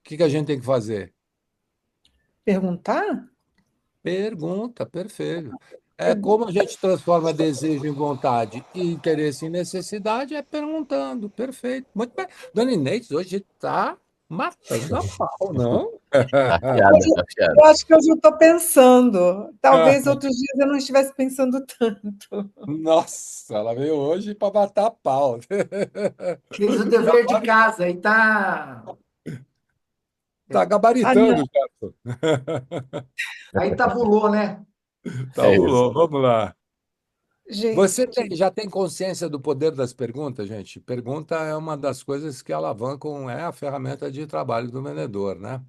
O que que a gente tem que fazer? Perguntar? Pergunta, perfeito. É como a gente transforma desejo em vontade e interesse em necessidade, é perguntando. Perfeito. Muito bem. Dona Inês, hoje está matando a pau, não? Tá afiada, tá Eu afiada. acho que hoje eu estou pensando. Talvez outros dias eu não estivesse pensando tanto. Nossa, ela veio hoje para matar a pau. Fez o dever de casa e tá, Tá Ah, não, gabaritando, já. aí tabulou, né? Tá, É isso. rolou. Vamos lá. Você gente. já tem consciência do poder das perguntas, gente? Pergunta é uma das coisas que alavancam, é a ferramenta de trabalho do vendedor, né?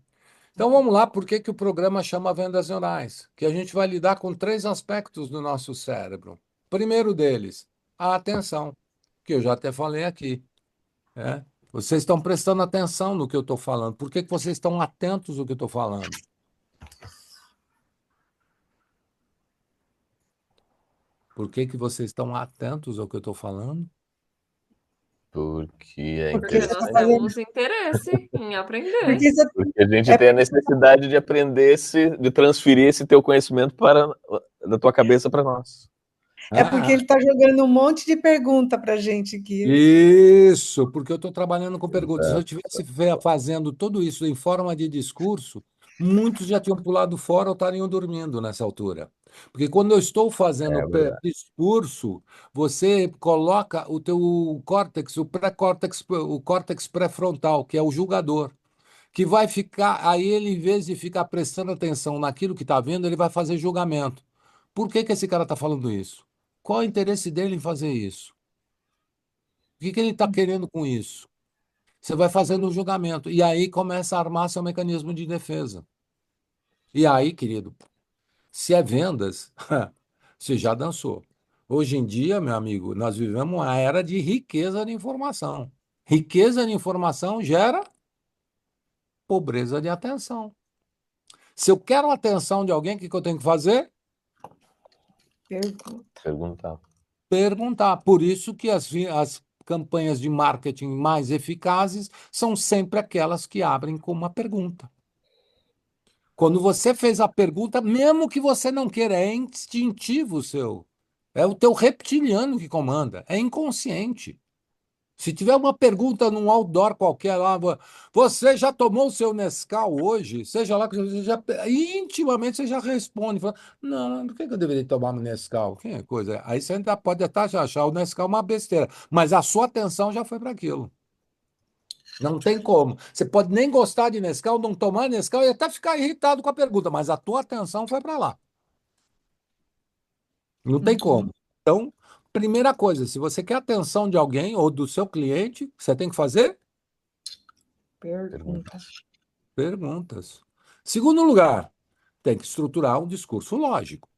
Então vamos lá, por que que o programa chama Vendas Neurais? Que a gente vai lidar com três aspectos do nosso cérebro. Primeiro deles, a atenção, que eu já até falei aqui, né? Vocês estão prestando atenção no que eu estou falando. Por que que vocês estão atentos no que eu estou falando? Por que que vocês estão atentos ao que eu estou falando? Porque é Porque Porque você está nós interessante. fazendo. temos interesse em aprender. Porque você, Porque a gente é, tem a necessidade de aprender, de transferir esse teu conhecimento da tua cabeça para nós. é porque ele está jogando um monte de pergunta para a gente aqui. Isso, porque eu estou trabalhando com perguntas. Se eu Exato. estivesse fazendo tudo isso em forma de discurso, muitos já tinham pulado fora ou estariam dormindo nessa altura. Porque quando eu estou fazendo É verdade. discurso, você coloca o teu córtex, o córtex pré-frontal, que é o julgador, que vai ficar, aí ele, em vez de ficar prestando atenção naquilo que está vendo, ele vai fazer julgamento. Por que que esse cara está falando isso? Qual é o interesse dele em fazer isso? O que que ele está querendo com isso? Você vai fazendo um julgamento. E aí começa a armar seu mecanismo de defesa. E aí, querido, se é vendas, você já dançou. Hoje em dia, meu amigo, nós vivemos uma era de riqueza de informação. Riqueza de informação gera pobreza de atenção. Se eu quero a atenção de alguém, o que que eu tenho que fazer? Pergunta. Perguntar. Perguntar. Por isso que as campanhas de marketing mais eficazes são sempre aquelas que abrem com uma pergunta. Quando você fez a pergunta, mesmo que você não queira, é instintivo o seu. É o teu reptiliano que comanda, é inconsciente. Se tiver uma pergunta num outdoor qualquer lá, você já tomou o seu Nescau hoje? Seja lá que você já intimamente você já responde, fala, não, por que que eu deveria tomar um Nescau? Que coisa. Aí você ainda pode até achar o Nescau uma besteira, mas a sua atenção já foi para aquilo. Não tem como. Você pode nem gostar de Nescau, não tomar Nescau e até ficar irritado com a pergunta, mas a tua atenção foi para lá. Não tem como. Então, primeira coisa, se você quer a atenção de alguém ou do seu cliente, você tem que fazer Pergunta. perguntas. Segundo lugar, tem que estruturar um discurso lógico.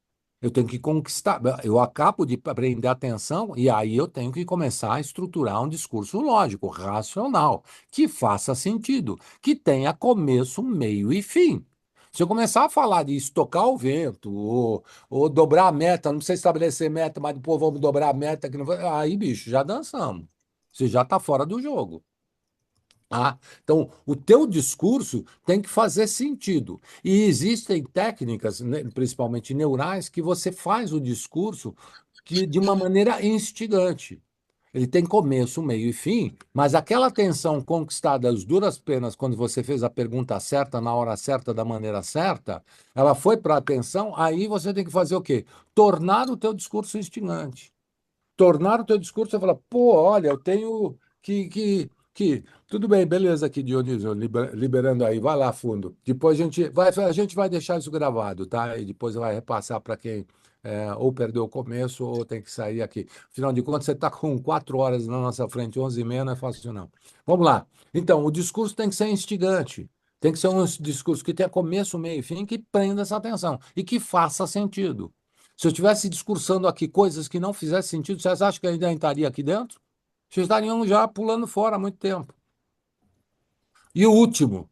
Eu tenho que conquistar. Eu acabo de prender atenção e aí eu tenho que começar a estruturar um discurso lógico, racional, que faça sentido, que tenha começo, meio e fim. Se eu começar a falar de estocar o vento, ou dobrar a meta, não precisa estabelecer meta, mas depois vamos dobrar a meta, que não vai... aí, bicho, já dançamos. Você já está fora do jogo. Ah, então, o teu discurso tem que fazer sentido. E existem técnicas, né, principalmente neurais, que você faz o discurso de uma maneira instigante. Ele tem começo, meio e fim, mas aquela atenção conquistada às duras penas quando você fez a pergunta certa, na hora certa, da maneira certa, ela foi para a atenção, aí você tem que fazer o quê? Tornar o teu discurso instigante. Tornar o teu discurso, você fala, pô, olha, eu tenho que... Tudo bem, beleza aqui, Dionísio, liberando aí, vai lá fundo. Depois a gente vai deixar isso gravado, tá? E depois vai repassar para quem ou perdeu o começo ou tem que sair aqui. Afinal de contas, você está com 4 horas na nossa frente, 11h30, não é fácil não. Vamos lá. Então, o discurso tem que ser instigante. Tem que ser um discurso que tenha começo, meio e fim, que prenda essa atenção e que faça sentido. Se eu estivesse discursando aqui coisas que não fizessem sentido, vocês acham que eu ainda estaria aqui dentro? Vocês estariam já pulando fora há muito tempo. E o último,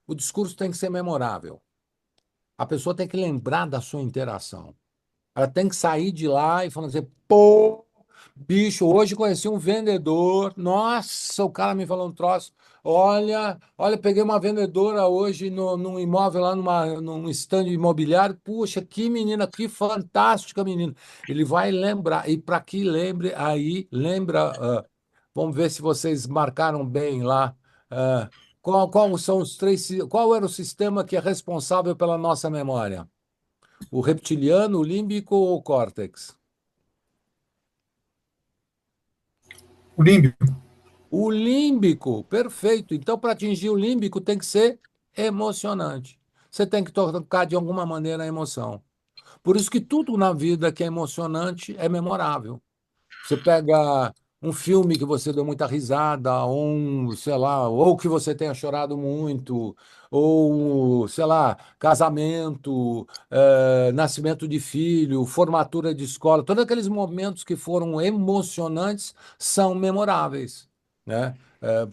o discurso tem que ser memorável. A pessoa tem que lembrar da sua interação. Ela tem que sair de lá e falar assim, pô, bicho, hoje conheci um vendedor. Nossa, o cara me falou um troço. Olha, peguei uma vendedora hoje num imóvel lá num estande imobiliário. Puxa, que menina, que fantástica menina. Ele vai lembrar. E para que lembre, aí lembra. Vamos ver se vocês marcaram bem lá. Qual são os três? Qual era o sistema que é responsável pela nossa memória? O reptiliano, o límbico ou o córtex? O límbico. O límbico, perfeito. Então, para atingir o límbico, tem que ser emocionante. Você tem que tocar de alguma maneira a emoção. Por isso que tudo na vida que é emocionante é memorável. Você pega um filme que você deu muita risada, ou sei lá, ou que você tenha chorado muito, ou, sei lá, casamento, nascimento de filho, formatura de escola, todos aqueles momentos que foram emocionantes são memoráveis, né?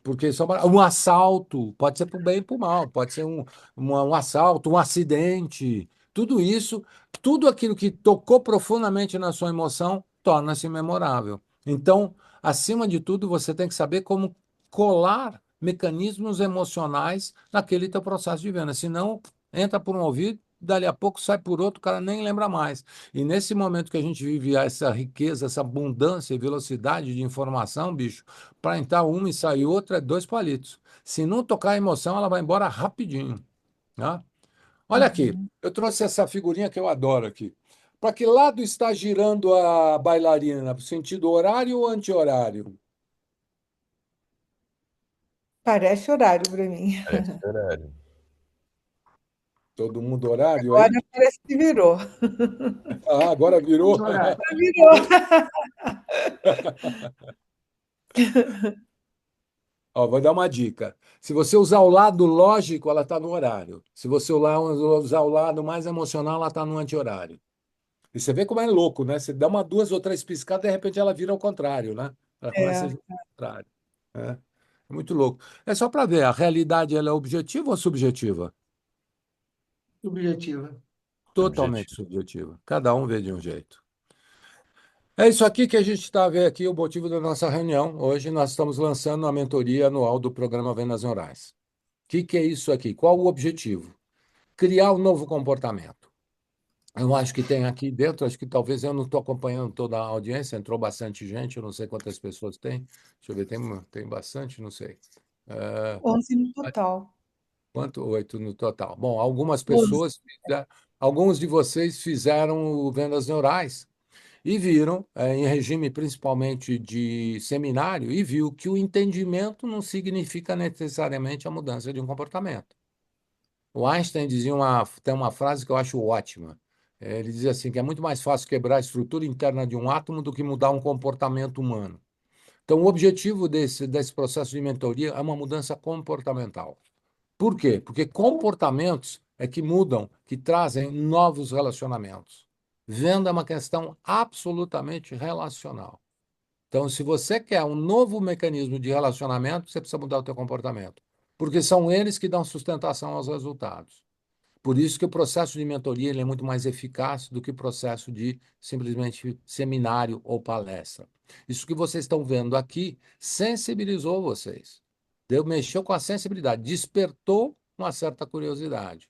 Porque um assalto pode ser para o bem e para o mal, pode ser um assalto, um acidente, tudo isso, tudo aquilo que tocou profundamente na sua emoção torna-se memorável. Então, acima de tudo, você tem que saber como colar mecanismos emocionais naquele teu processo de venda, senão entra por um ouvido, dali a pouco sai por outro, o cara nem lembra mais. E nesse momento que a gente vive essa riqueza, essa abundância e velocidade de informação, bicho, para entrar uma e sair outra é dois palitos. Se não tocar a emoção, ela vai embora rapidinho, né? Olha aqui, Uhum. eu trouxe essa figurinha que eu adoro aqui. Para que lado está girando a bailarina? Para o sentido horário ou anti-horário? Parece horário para mim. Parece horário. Todo mundo horário aí? Agora parece que virou. Ah, agora virou. Horário. Virou. Ó, vou dar uma dica. Se você usar o lado lógico, ela está no horário. Se você usar o lado mais emocional, ela está no anti-horário. E você vê como é louco, né? Você dá uma, duas ou três piscadas, de repente ela vira ao contrário, né? Ela começa a É. girar ao contrário. Né? É muito louco. É só para ver, a realidade ela é objetiva ou subjetiva? Subjetiva. Totalmente Objetivo. subjetiva. Cada um vê de um jeito. É isso aqui que a gente está a ver aqui, o motivo da nossa reunião. Hoje nós estamos lançando a mentoria anual do programa Vendas Neurais. O que é isso aqui? Qual o objetivo? Criar um novo comportamento. Eu acho que tem aqui dentro, acho que talvez eu não estou acompanhando toda a audiência, entrou bastante gente, eu não sei quantas pessoas tem. Deixa eu ver, tem bastante, não sei. É, 11 no total. quanto? Oito no total. Bom, algumas 11. pessoas, alguns de vocês fizeram o Vendas Neurais e viram, em regime principalmente de seminário, e viu que o entendimento não significa necessariamente a mudança de um comportamento. O Einstein tem uma frase que eu acho ótima. Ele diz assim que é muito mais fácil quebrar a estrutura interna de um átomo do que mudar um comportamento humano. Então, o objetivo desse processo de mentoria é uma mudança comportamental. Por quê? Porque comportamentos é que mudam, que trazem novos relacionamentos. Venda é uma questão absolutamente relacional. Então, se você quer um novo mecanismo de relacionamento, você precisa mudar o teu comportamento, porque são eles que dão sustentação aos resultados. Por isso que o processo de mentoria ele é muito mais eficaz do que o processo de simplesmente seminário ou palestra. Isso que vocês estão vendo aqui sensibilizou vocês. Mexeu com a sensibilidade, despertou uma certa curiosidade.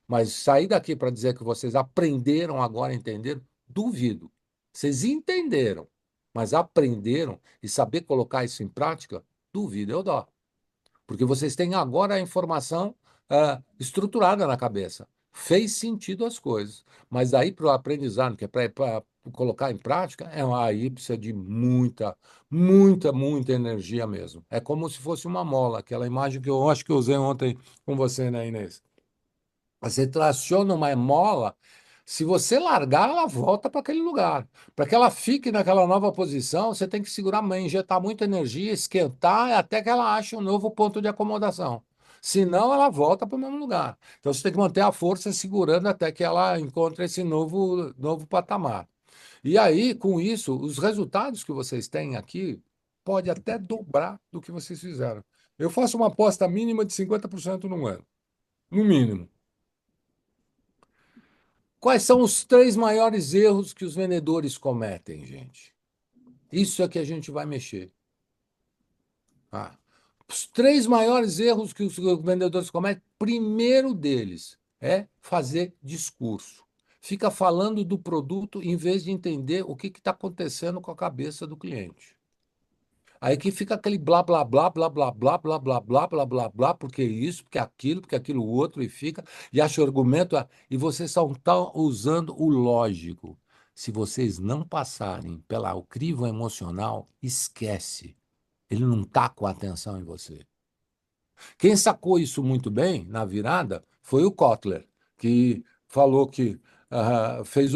Mas sair daqui para dizer que vocês aprenderam agora a entender, duvido. Vocês entenderam, mas aprenderam e saber colocar isso em prática, duvido, eu dou. Porque vocês têm agora a informação estruturada na cabeça. Fez sentido as coisas. Mas daí para o aprendizado, que é para colocar em prática, aí precisa de muita energia mesmo. É como se fosse uma mola, aquela imagem que eu acho que eu usei ontem com você, né, Inês? Você traciona uma mola, se você largar, ela volta para aquele lugar. Para que ela fique naquela nova posição, você tem que segurar, injetar muita energia, esquentar até que ela ache um novo ponto de acomodação. Senão, ela volta para o mesmo lugar. Então, você tem que manter a força segurando até que ela encontre esse novo patamar. E aí, com isso, os resultados que vocês têm aqui pode até dobrar do que vocês fizeram. Eu faço uma aposta mínima de 50% no ano, no mínimo. Quais são os três maiores erros que os vendedores cometem, gente? Isso é que a gente vai mexer. Ah, os três maiores erros que os vendedores cometem, primeiro deles é fazer discurso. Fica falando do produto em vez de entender o que está acontecendo com a cabeça do cliente. Aí que fica aquele blá, blá, blá, blá, blá, blá, blá, blá, blá, blá, blá, blá, porque isso, porque aquilo outro, e acha o argumento, e vocês só estão usando o lógico. Se vocês não passarem pela o crivo emocional, esquece. Ele não está com atenção em você. Quem sacou isso muito bem na virada foi o Kotler, que falou que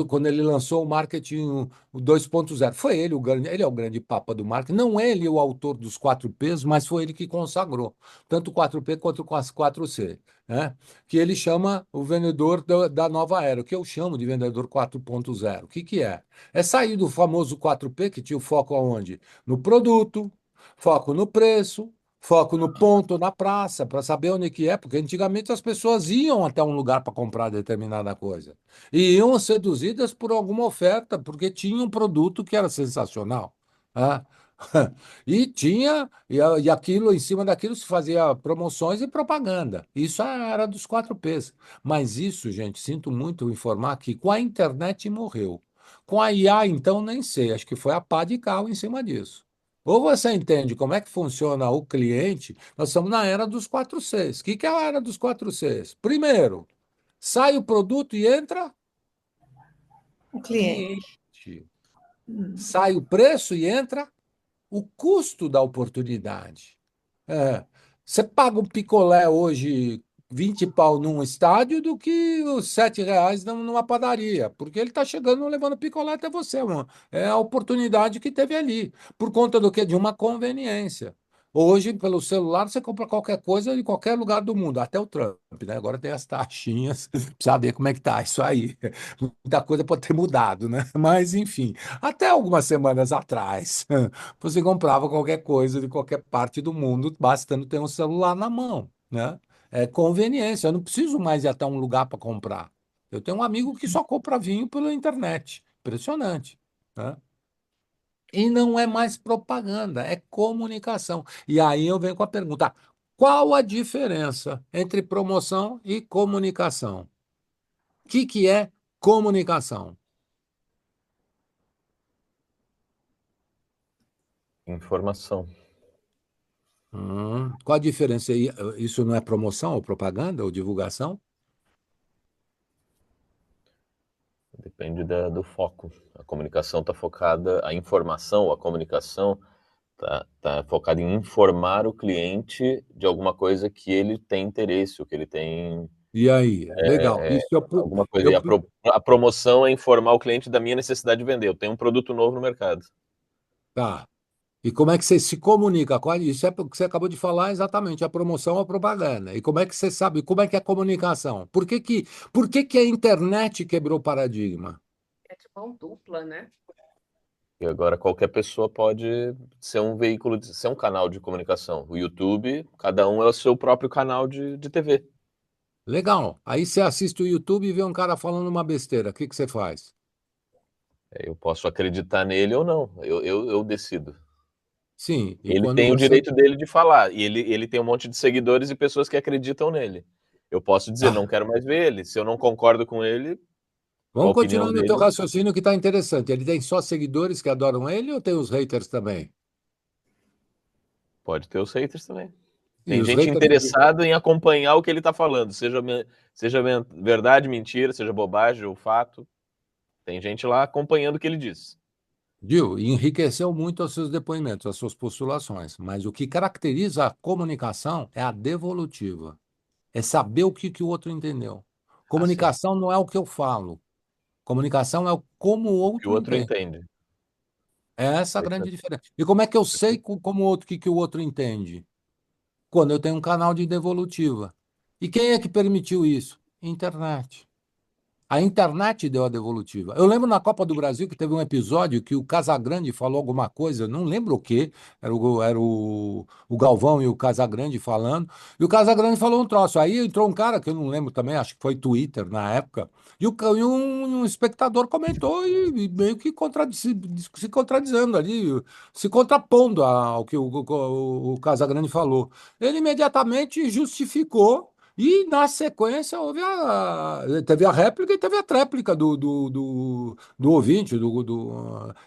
quando ele lançou o marketing o 2.0. Foi ele ele é o grande papa do marketing. Não é ele o autor dos 4Ps, mas foi ele que consagrou tanto o 4P quanto o 4C, né? Que ele chama o vendedor da nova era, o que eu chamo de vendedor 4.0. O que é? É sair do famoso 4P, que tinha o foco aonde? No produto, foco no preço, foco no ponto, na praça, para saber onde que é, porque antigamente as pessoas iam até um lugar para comprar determinada coisa. E iam seduzidas por alguma oferta, porque tinha um produto que era sensacional. Né? E aquilo, em cima daquilo se fazia promoções e propaganda. Isso era dos 4Ps. Mas isso, gente, sinto muito informar que com a internet morreu. Com a IA, então, nem sei, acho que foi a pá de cal em cima disso. Ou você entende como é que funciona o cliente, nós estamos na era dos 4Cs. O que é a era dos 4Cs? Primeiro, sai o produto e entra O cliente. cliente. Hum. Sai o preço e entra o custo da oportunidade. É. Você paga um picolé hoje 20 pau num estádio do que os R$ 7 numa padaria, porque ele está chegando levando picolé até você, mano. É a oportunidade que teve ali. Por conta do quê? De uma conveniência. Hoje, pelo celular, você compra qualquer coisa em qualquer lugar do mundo, até o Trump, né? Agora tem as taxinhas, precisa ver como é que tá isso aí. Muita coisa pode ter mudado, né? Mas, enfim, até algumas semanas atrás. Você comprava qualquer coisa de qualquer parte do mundo, bastando ter um celular na mão, né? É conveniência. Eu não preciso mais ir até um lugar para comprar. Eu tenho um amigo que só compra vinho pela internet. Impressionante, né? E não é mais propaganda, é comunicação. E aí eu venho com a pergunta: qual a diferença entre promoção e comunicação? O que é comunicação? Informação. Qual a diferença aí? Isso não é promoção ou propaganda ou divulgação? Depende do foco. A comunicação está focada, a informação, a comunicação tá focada em informar o cliente de alguma coisa que ele tem interesse, o que ele tem E aí? Legal. Isso alguma coisa. E a promoção é informar o cliente da minha necessidade de vender. Eu tenho um produto novo no mercado. tá. E como é que você se comunica? Isso é o que você acabou de falar exatamente, a promoção ou a propaganda. E como é que você sabe? Como é que é a comunicação? Por que que a internet quebrou o paradigma? É tipo mão dupla, né? E agora qualquer pessoa pode ser um veículo, ser um canal de comunicação. O YouTube, cada um é o seu próprio canal de TV. Legal. Aí você assiste o YouTube e vê um cara falando uma besteira. O que que você faz? Eu posso acreditar nele ou não. Eu decido. Sim, e Ele quando tem o você. direito dele de falar. E ele tem um monte de seguidores e pessoas que acreditam nele. Eu posso dizer, Ah, não quero mais ver ele. Se eu não concordo com ele, com a vamos opinião continuar no teu dele, raciocínio que está interessante. Ele tem só seguidores que adoram ele ou tem os haters também? pode ter os haters também. E Tem os gente haters. interessada em acompanhar o que ele está falando, seja verdade, mentira, seja bobagem ou fato. Tem gente lá acompanhando o que ele diz. Viu? E enriqueceu muito os seus depoimentos, as suas postulações. Mas o que caracteriza a comunicação é a devolutiva. É saber o que o outro entendeu. Assim, Comunicação não é o que eu falo. Comunicação é como o o que o outro outro entende. entende. É essa a grande Perfeito, diferença. E como é que eu sei perfeito. como o outro, que o outro entende? Quando eu tenho um canal de devolutiva. E quem é que permitiu isso? Internet. A internet deu a devolutiva. Eu lembro na Copa do Brasil que teve um episódio que o Casagrande falou alguma coisa, não lembro o quê, era o Galvão e o Casagrande falando, e o Casagrande falou um troço. Aí entrou um cara que eu não lembro também, acho que foi Twitter na época, e um espectador comentou e meio que se contradizendo ali, se contrapondo ao que o Casagrande falou. Ele imediatamente justificou. E, na sequência, teve a réplica e teve a tréplica do ouvinte.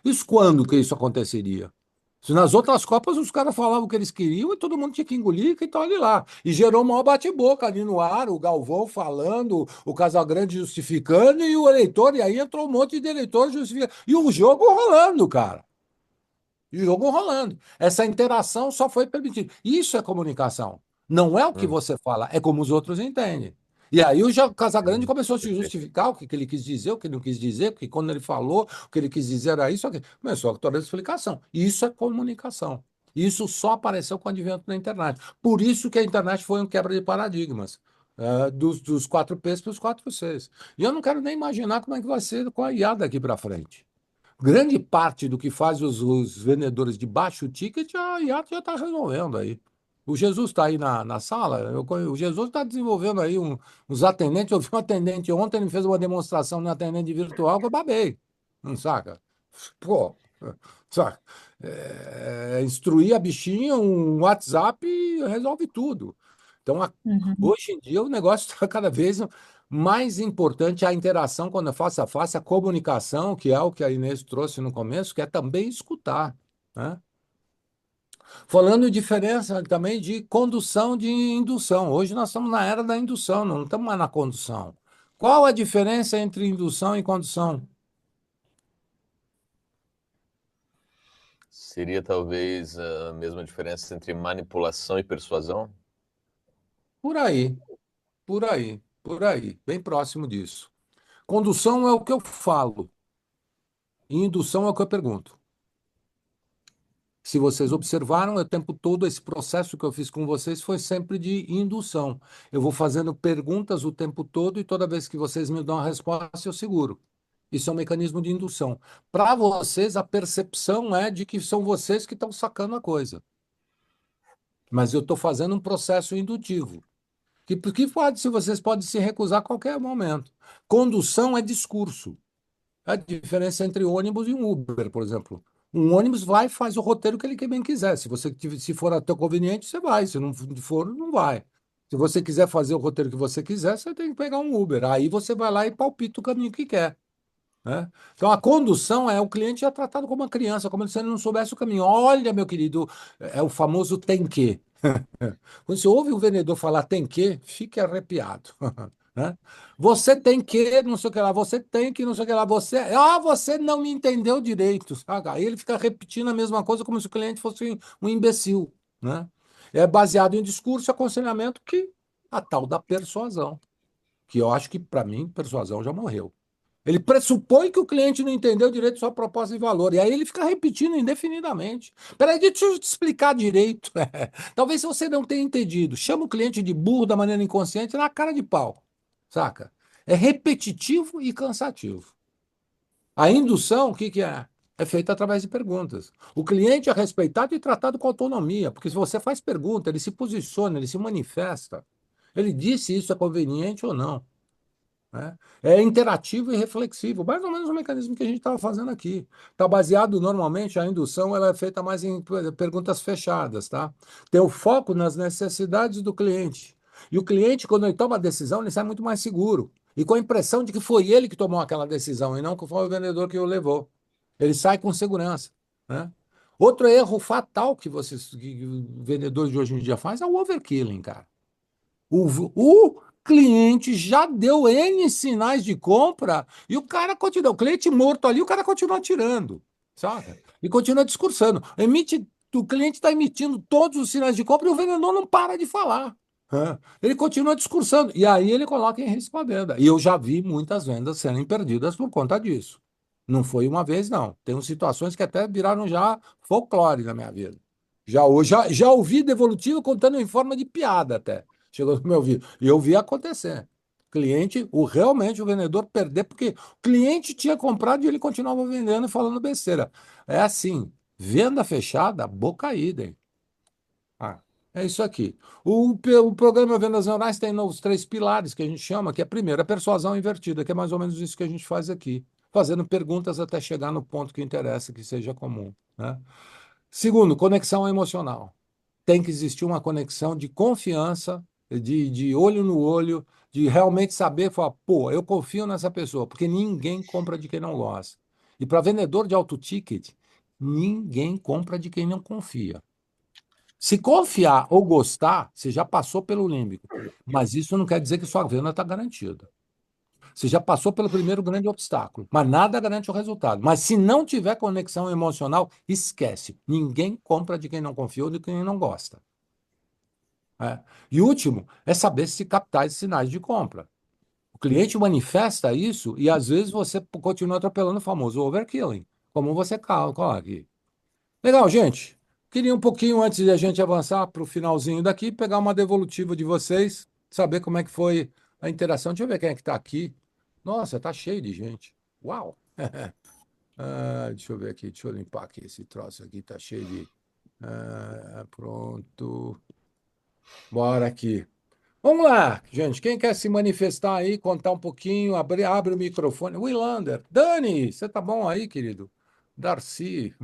Isso quando que isso aconteceria? Se nas outras Copas os caras falavam o que eles queriam e todo mundo tinha que engolir, então olha lá. E gerou um maior bate-boca ali no ar, o Galvão falando, o Casagrande justificando e o eleitor, e aí entrou um monte de eleitor justificando. E o jogo rolando, cara. E o jogo rolando. Essa interação só foi permitida. Isso é comunicação. Não é o que Hum, você fala, é como os outros entendem. E aí o Casagrande começou a se perfeito. justificar o que ele quis dizer, o que ele não quis dizer, porque quando ele falou, o que ele quis dizer era isso aqui. Começou a toda a explicação. Isso é comunicação. Isso só apareceu com o advento da internet. Por isso que a internet foi um quebra de paradigmas. Dos 4Ps para os 4Cs. E eu não quero nem imaginar como é que vai ser com a IA daqui para frente. Grande parte do que faz os vendedores de baixo ticket, a IA já está resolvendo aí. O Jesus está aí na sala. O Jesus está desenvolvendo aí uns atendentes. Eu vi um atendente ontem, ele fez uma demonstração no atendente virtual que eu babei. Não saca? Pô, saca? Instruir a bichinha, um WhatsApp resolve tudo. Então, Uhum. hoje em dia, o negócio está cada vez mais importante a interação quando é face a face, a comunicação, que é o que a Inês trouxe no começo, que é também escutar, né? Falando em diferença também de condução de indução. Hoje nós estamos na era da indução, não estamos mais na condução. Qual a diferença entre indução e condução? Seria talvez a mesma diferença entre manipulação e persuasão? Por aí, por aí, por aí, bem próximo disso. Condução é o que eu falo, e indução é o que eu pergunto. Se vocês observaram, o tempo todo esse processo que eu fiz com vocês foi sempre de indução. Eu vou fazendo perguntas o tempo todo e toda vez que vocês me dão a resposta, eu seguro. Isso é um mecanismo de indução. Para vocês, a percepção é de que são vocês que estão sacando a coisa. Mas eu estou fazendo um processo indutivo. Que pode, se vocês podem se recusar a qualquer momento. Condução é discurso. A diferença entre ônibus e um Uber, por exemplo. Um ônibus vai e faz o roteiro que ele bem quiser. Se for até conveniente, você vai. Se não for, não vai. Se você quiser fazer o roteiro que você quiser, você tem que pegar um Uber. Aí você vai lá e palpita o caminho que quer, né? Então, a condução é o cliente é tratado como uma criança, como se ele não soubesse o caminho. Olha, meu querido, é o famoso tem que. Quando você ouve o vendedor falar tem que, fique arrepiado. Né? Você tem que, não sei o que lá, você tem que, não sei o que lá, você não me entendeu direito, sabe? Aí ele fica repetindo a mesma coisa como se o cliente fosse um imbecil, né? É baseado em discurso e aconselhamento que a tal da persuasão, que eu acho que, para mim, persuasão já morreu. Ele pressupõe que o cliente não entendeu direito sua proposta de valor. E aí ele fica repetindo indefinidamente. Peraí, deixa eu te explicar direito. Talvez se você não tenha entendido, chama o cliente de burro da maneira inconsciente na cara de pau. Saca? É repetitivo e cansativo. A indução, o que que é? É feita através de perguntas. O cliente é respeitado e tratado com autonomia, porque se você faz pergunta, ele se posiciona, ele se manifesta. Ele disse se isso é conveniente ou não, né? É interativo e reflexivo, mais ou menos o mecanismo que a gente estava fazendo aqui. Está baseado, normalmente, a indução ela é feita mais em perguntas fechadas, tá? Tem o foco nas necessidades do cliente. E o cliente, quando ele toma a decisão, ele sai muito mais seguro. E com a impressão de que foi ele que tomou aquela decisão e não que foi o vendedor que o levou. Ele sai com segurança, né? Outro erro fatal que vendedores de hoje em dia faz é o overkilling, cara. O cliente já deu N sinais de compra e o cara continua, o cliente morto ali, o cara continua tirando, sabe? E continua discursando. O cliente está emitindo todos os sinais de compra e o vendedor não para de falar. Hã? Ele continua discursando. E aí ele coloca em risco a venda. E eu já vi muitas vendas serem perdidas por conta disso. Não foi uma vez, não. Tem situações que até viraram já folclore na minha vida. Já ouvi devolutivo contando em forma de piada até. Chegou no meu ouvido. E eu vi acontecer. Realmente o vendedor perder, porque o cliente tinha comprado e ele continuava vendendo e falando besteira. É assim, venda fechada, boca idem. Ah, é isso aqui. O programa Vendas Neurais tem os três pilares que a gente chama, que é primeiro, a persuasão invertida, que é mais ou menos isso que a gente faz aqui, fazendo perguntas até chegar no ponto que interessa, que seja comum, né? Segundo, conexão emocional. Tem que existir uma conexão de confiança, de olho no olho, de realmente saber, falar, pô, eu confio nessa pessoa, porque ninguém compra de quem não gosta. E para vendedor de alto ticket, ninguém compra de quem não confia. Se confiar ou gostar, você já passou pelo límbico, mas isso não quer dizer que sua venda está garantida. Você já passou pelo primeiro grande obstáculo, mas nada garante o resultado. Mas se não tiver conexão emocional, esquece. Ninguém compra de quem não confia ou de quem não gosta. É. E último, é saber se captar esses sinais de compra. O cliente manifesta isso e às vezes você continua atropelando o famoso overkilling, como você coloca aqui. Legal, gente. Queria um pouquinho antes de a gente avançar para o finalzinho daqui, pegar uma devolutiva de vocês, saber como é que foi a interação. Deixa eu ver quem é que está aqui. Nossa, tá cheio de gente. Uau! Deixa eu ver aqui, deixa eu limpar aqui esse troço aqui, tá cheio de. Pronto. Bora aqui. Vamos lá, gente. Quem quer se manifestar aí, contar um pouquinho, abre o microfone. Wilander, Dani, você tá bom aí, querido? Darcy,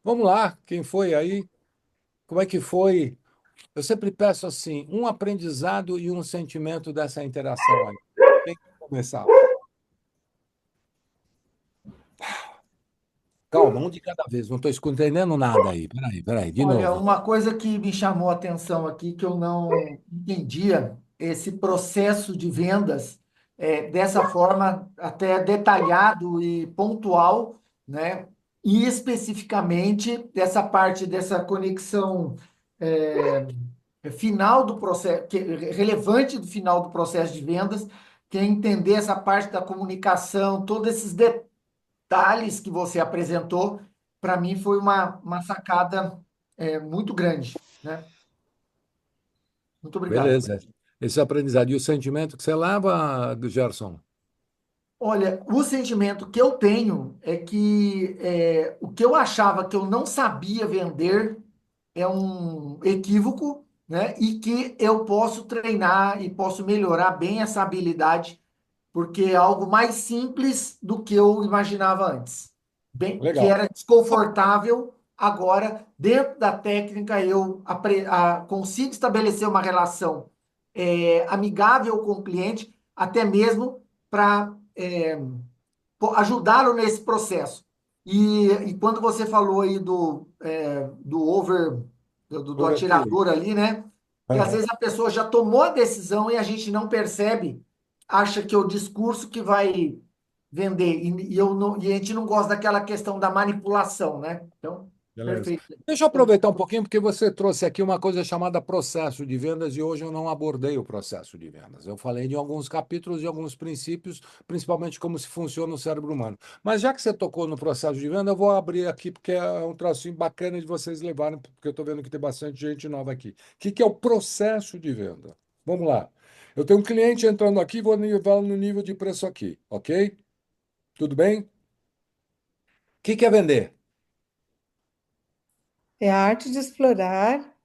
vamos lá, quem foi aí? Como é que foi? Eu sempre peço assim, um aprendizado e um sentimento dessa interação aí. Quem quer começar? Calma, um de cada vez. Não estou entendendo nada aí. Peraí, de Olha, novo. uma coisa que me chamou a atenção aqui, que eu não entendia, esse processo de vendas dessa forma até detalhado e pontual, né? E especificamente dessa parte dessa conexão é, final do processo, relevante do final do processo de vendas, que é entender essa parte da comunicação, todos esses detalhes que você apresentou, para mim foi uma sacada muito grande, né? Muito obrigado. Beleza. Esse aprendizado e o sentimento que você leva, do Gerson? Olha, o sentimento que eu tenho é que o que eu achava que eu não sabia vender é um equívoco, né? E que eu posso treinar e posso melhorar bem essa habilidade, porque é algo mais simples do que eu imaginava antes. Bem, que Legal. era desconfortável, agora, dentro da técnica, eu consigo estabelecer uma relação amigável com o cliente, até mesmo para ajudá-lo nesse processo. E quando você falou aí do do Overkill. atirador ali, né? Que às vezes a pessoa já tomou a decisão e a gente não percebe, acha que é o discurso que vai vender. E a gente não gosta daquela questão da manipulação, né? Então, Beleza. perfeito. Deixa eu aproveitar um pouquinho, porque você trouxe aqui uma coisa chamada processo de vendas, e hoje eu não abordei o processo de vendas. Eu falei de alguns capítulos e alguns princípios, principalmente como se funciona o cérebro humano. Mas já que você tocou no processo de venda, eu vou abrir aqui, porque é um trocinho bacana de vocês levarem, porque eu estou vendo que tem bastante gente nova aqui. O que é o processo de venda? Vamos lá. Eu tenho um cliente entrando aqui, vou nivelar no nível de preço aqui, ok? Tudo bem? O que é vender? É a arte de explorar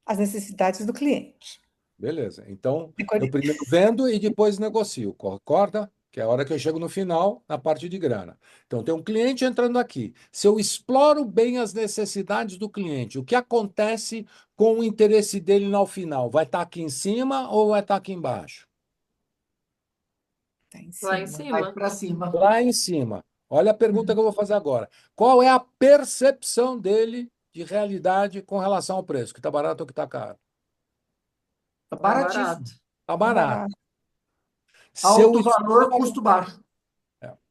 as necessidades do cliente. Beleza. Então, eu Decore- primeiro vendo e depois negocio, concorda? Que é a hora que eu chego no final, na parte de grana. Então, tem um cliente entrando aqui. Se eu exploro bem as necessidades do cliente, o que acontece com o interesse dele no final? Vai estar aqui em cima ou vai estar aqui embaixo? Tá em Lá em cima. Vai cima. para cima. Lá em cima. Olha a pergunta que eu vou fazer agora. Qual é a percepção dele de realidade com relação ao preço? Que está barato ou que está caro? Tá Tá baratíssimo. barato. Está Tá barato. barato. Se eu Alto valor, exploro. custo baixo.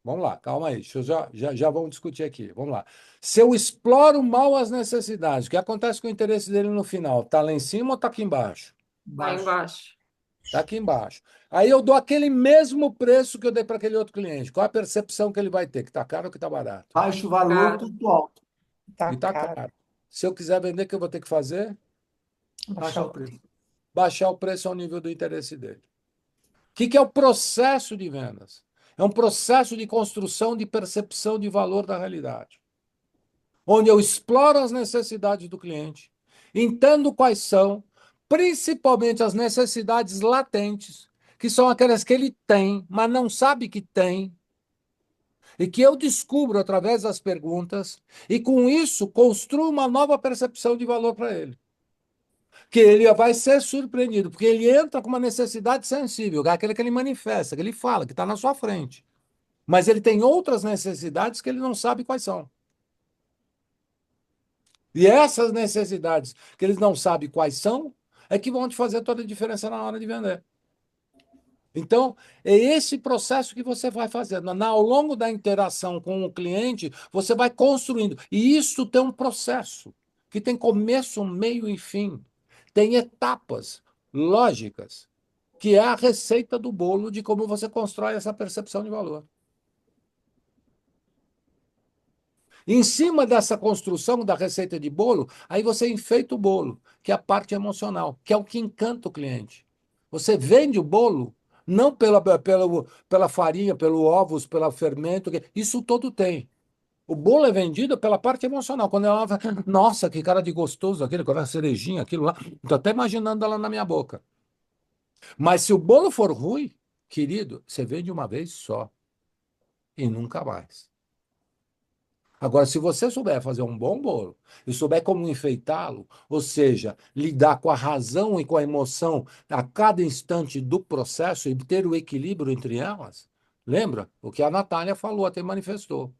Vamos lá, calma aí. Deixa eu já vamos discutir aqui. Vamos lá. Se eu exploro mal as necessidades, o que acontece com o interesse dele no final? Está lá em cima ou está aqui embaixo? Lá Baixo. embaixo. Está aqui embaixo. Aí eu dou aquele mesmo preço que eu dei para aquele outro cliente. Qual a percepção que ele vai ter? Que está caro ou que está barato? Baixo valor, Caro. custo alto. Tá E está caro. caro. Se eu quiser vender, o que eu vou ter que fazer? Baixar Baixar o o preço. preço. Baixar o preço ao nível do interesse dele. O que é o processo de vendas? É um processo de construção de percepção de valor da realidade, onde eu exploro as necessidades do cliente, entendo quais são, principalmente as necessidades latentes, que são aquelas que ele tem, mas não sabe que tem, e que eu descubro através das perguntas, e com isso construo uma nova percepção de valor para ele. Que ele vai ser surpreendido, porque ele entra com uma necessidade sensível, que é aquela que ele manifesta, que ele fala, que está na sua frente. Mas ele tem outras necessidades que ele não sabe quais são. E essas necessidades que eles não sabem quais são, é que vão te fazer toda a diferença na hora de vender. Então, é esse processo que você vai fazendo. Ao longo da interação com o cliente, você vai construindo. E isso tem um processo que tem começo, meio e fim. Tem etapas lógicas, que é a receita do bolo de como você constrói essa percepção de valor. Em cima dessa construção da receita de bolo, aí você enfeita o bolo, que é a parte emocional, que é o que encanta o cliente. Você vende o bolo não pela farinha, pelo ovos, pelo fermento, isso todo tem. O bolo é vendido pela parte emocional. Quando ela fala, nossa, que cara de gostoso aquele, com a cerejinha, aquilo lá. Estou até imaginando ela na minha boca. Mas se o bolo for ruim, querido, você vende uma vez só e nunca mais. Agora, se você souber fazer um bom bolo e souber como enfeitá-lo, ou seja, lidar com a razão e com a emoção a cada instante do processo e ter o equilíbrio entre elas, lembra o que a Natália falou, até manifestou.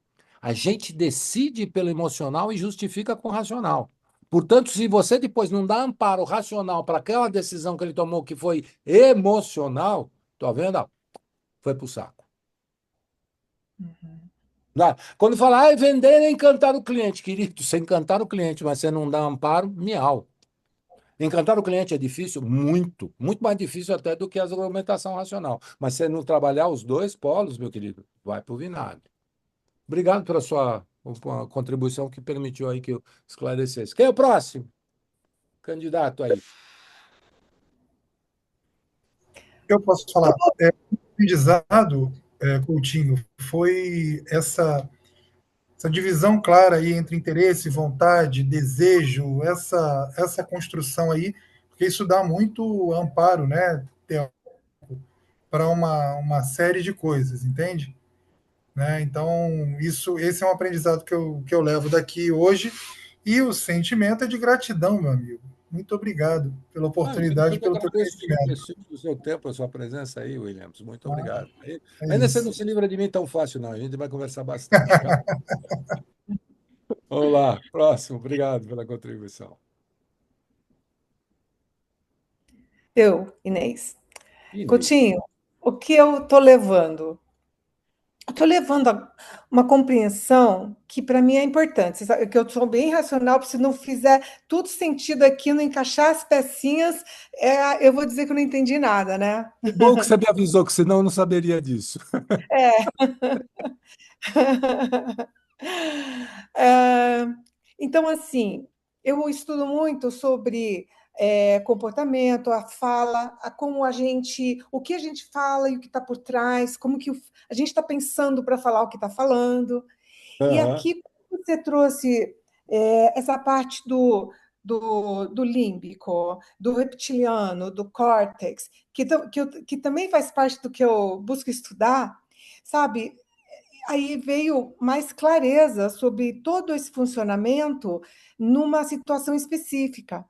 A gente decide pelo emocional e justifica com o racional. Portanto, se você depois não dá amparo racional para aquela decisão que ele tomou que foi emocional, tá vendo? Ó, foi pro saco. Quando fala, vender é encantar o cliente, querido, você encantar o cliente, mas você não dá amparo, miau. Encantar o cliente é difícil? Muito, muito mais difícil até do que a argumentação racional. Mas se não trabalhar os dois polos, meu querido, vai para o vinagre. Obrigado pela sua contribuição que permitiu aí que eu esclarecesse. Quem é o próximo candidato aí? Eu posso falar. O aprendizado, Coutinho, foi essa divisão clara aí entre interesse, vontade, desejo, essa construção aí, porque isso dá muito amparo, né, para uma série de coisas, entende? Né? Então, esse é um aprendizado que eu levo daqui hoje, e o sentimento é de gratidão, meu amigo. Muito obrigado pela Eu oportunidade, que pelo teu agradeço o conhecimento. prestígio do seu tempo, a sua presença aí, Williams. Muito obrigado. É Ainda você não isso. se livra de mim tão fácil, não. A gente vai conversar bastante, tá? Vamos lá, próximo. Obrigado pela contribuição. Inês. Inês. Coutinho, o que eu estou levando? Eu estou levando uma compreensão que para mim é importante. Você sabe que eu sou bem racional, porque se não fizer tudo sentido aqui, não encaixar as pecinhas, eu vou dizer que eu não entendi nada, né? Que bom que você me avisou, que senão eu não saberia disso. É. É, então, assim, eu estudo muito sobre comportamento, a fala, como o que a gente fala e o que está por trás, como que a gente está pensando para falar o que está falando. E Aham. aqui você trouxe essa parte do límbico, do reptiliano, do córtex, que também faz parte do que eu busco estudar, sabe? Aí veio mais clareza sobre todo esse funcionamento numa situação específica,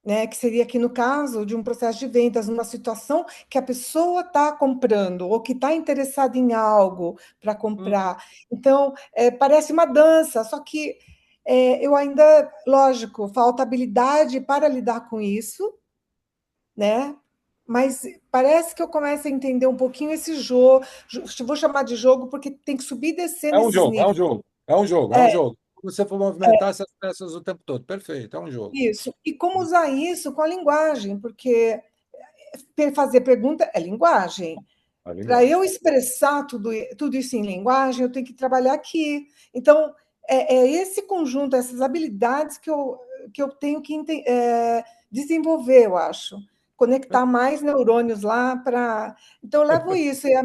né? Que seria aqui no caso de um processo de vendas, numa situação que a pessoa está comprando ou que está interessada em algo para comprar. Então, parece uma dança, só que eu ainda, lógico, falta habilidade para lidar com isso, né? Mas parece que eu começo a entender um pouquinho esse jogo. Vou chamar de jogo porque tem que subir e descer É um nesses jogo, é um níveis. jogo, é um jogo, é um É, jogo. Você for movimentar essas peças o tempo todo. Perfeito, é um jogo. isso. E como usar isso com a linguagem, porque fazer pergunta é linguagem. A Para linguagem. eu expressar tudo isso em linguagem, eu tenho que trabalhar aqui. Então, é esse conjunto, essas habilidades que eu tenho que desenvolver, eu acho. Conectar mais neurônios lá para. Então, eu levo isso. E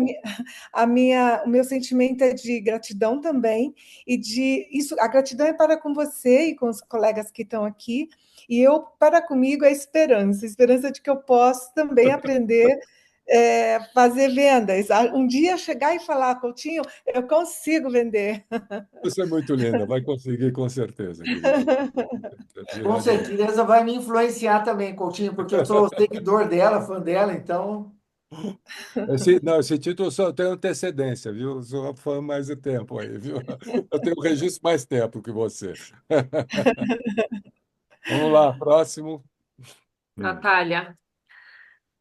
o meu sentimento é de gratidão também. E de isso, a gratidão é para com você e com os colegas que estão aqui. E eu, para comigo, é esperança. Esperança de que eu posso também aprender fazer vendas. Um dia chegar e falar, Coutinho, eu consigo vender. Você é muito linda, vai conseguir com certeza, querida. Com certeza vai me influenciar também, Coutinho, porque eu sou seguidor dela, fã dela, então. Não, esse título só tem antecedência, viu? Eu sou fã há mais de tempo aí, viu? Eu tenho registro mais tempo que você. Vamos lá, próximo. Natália.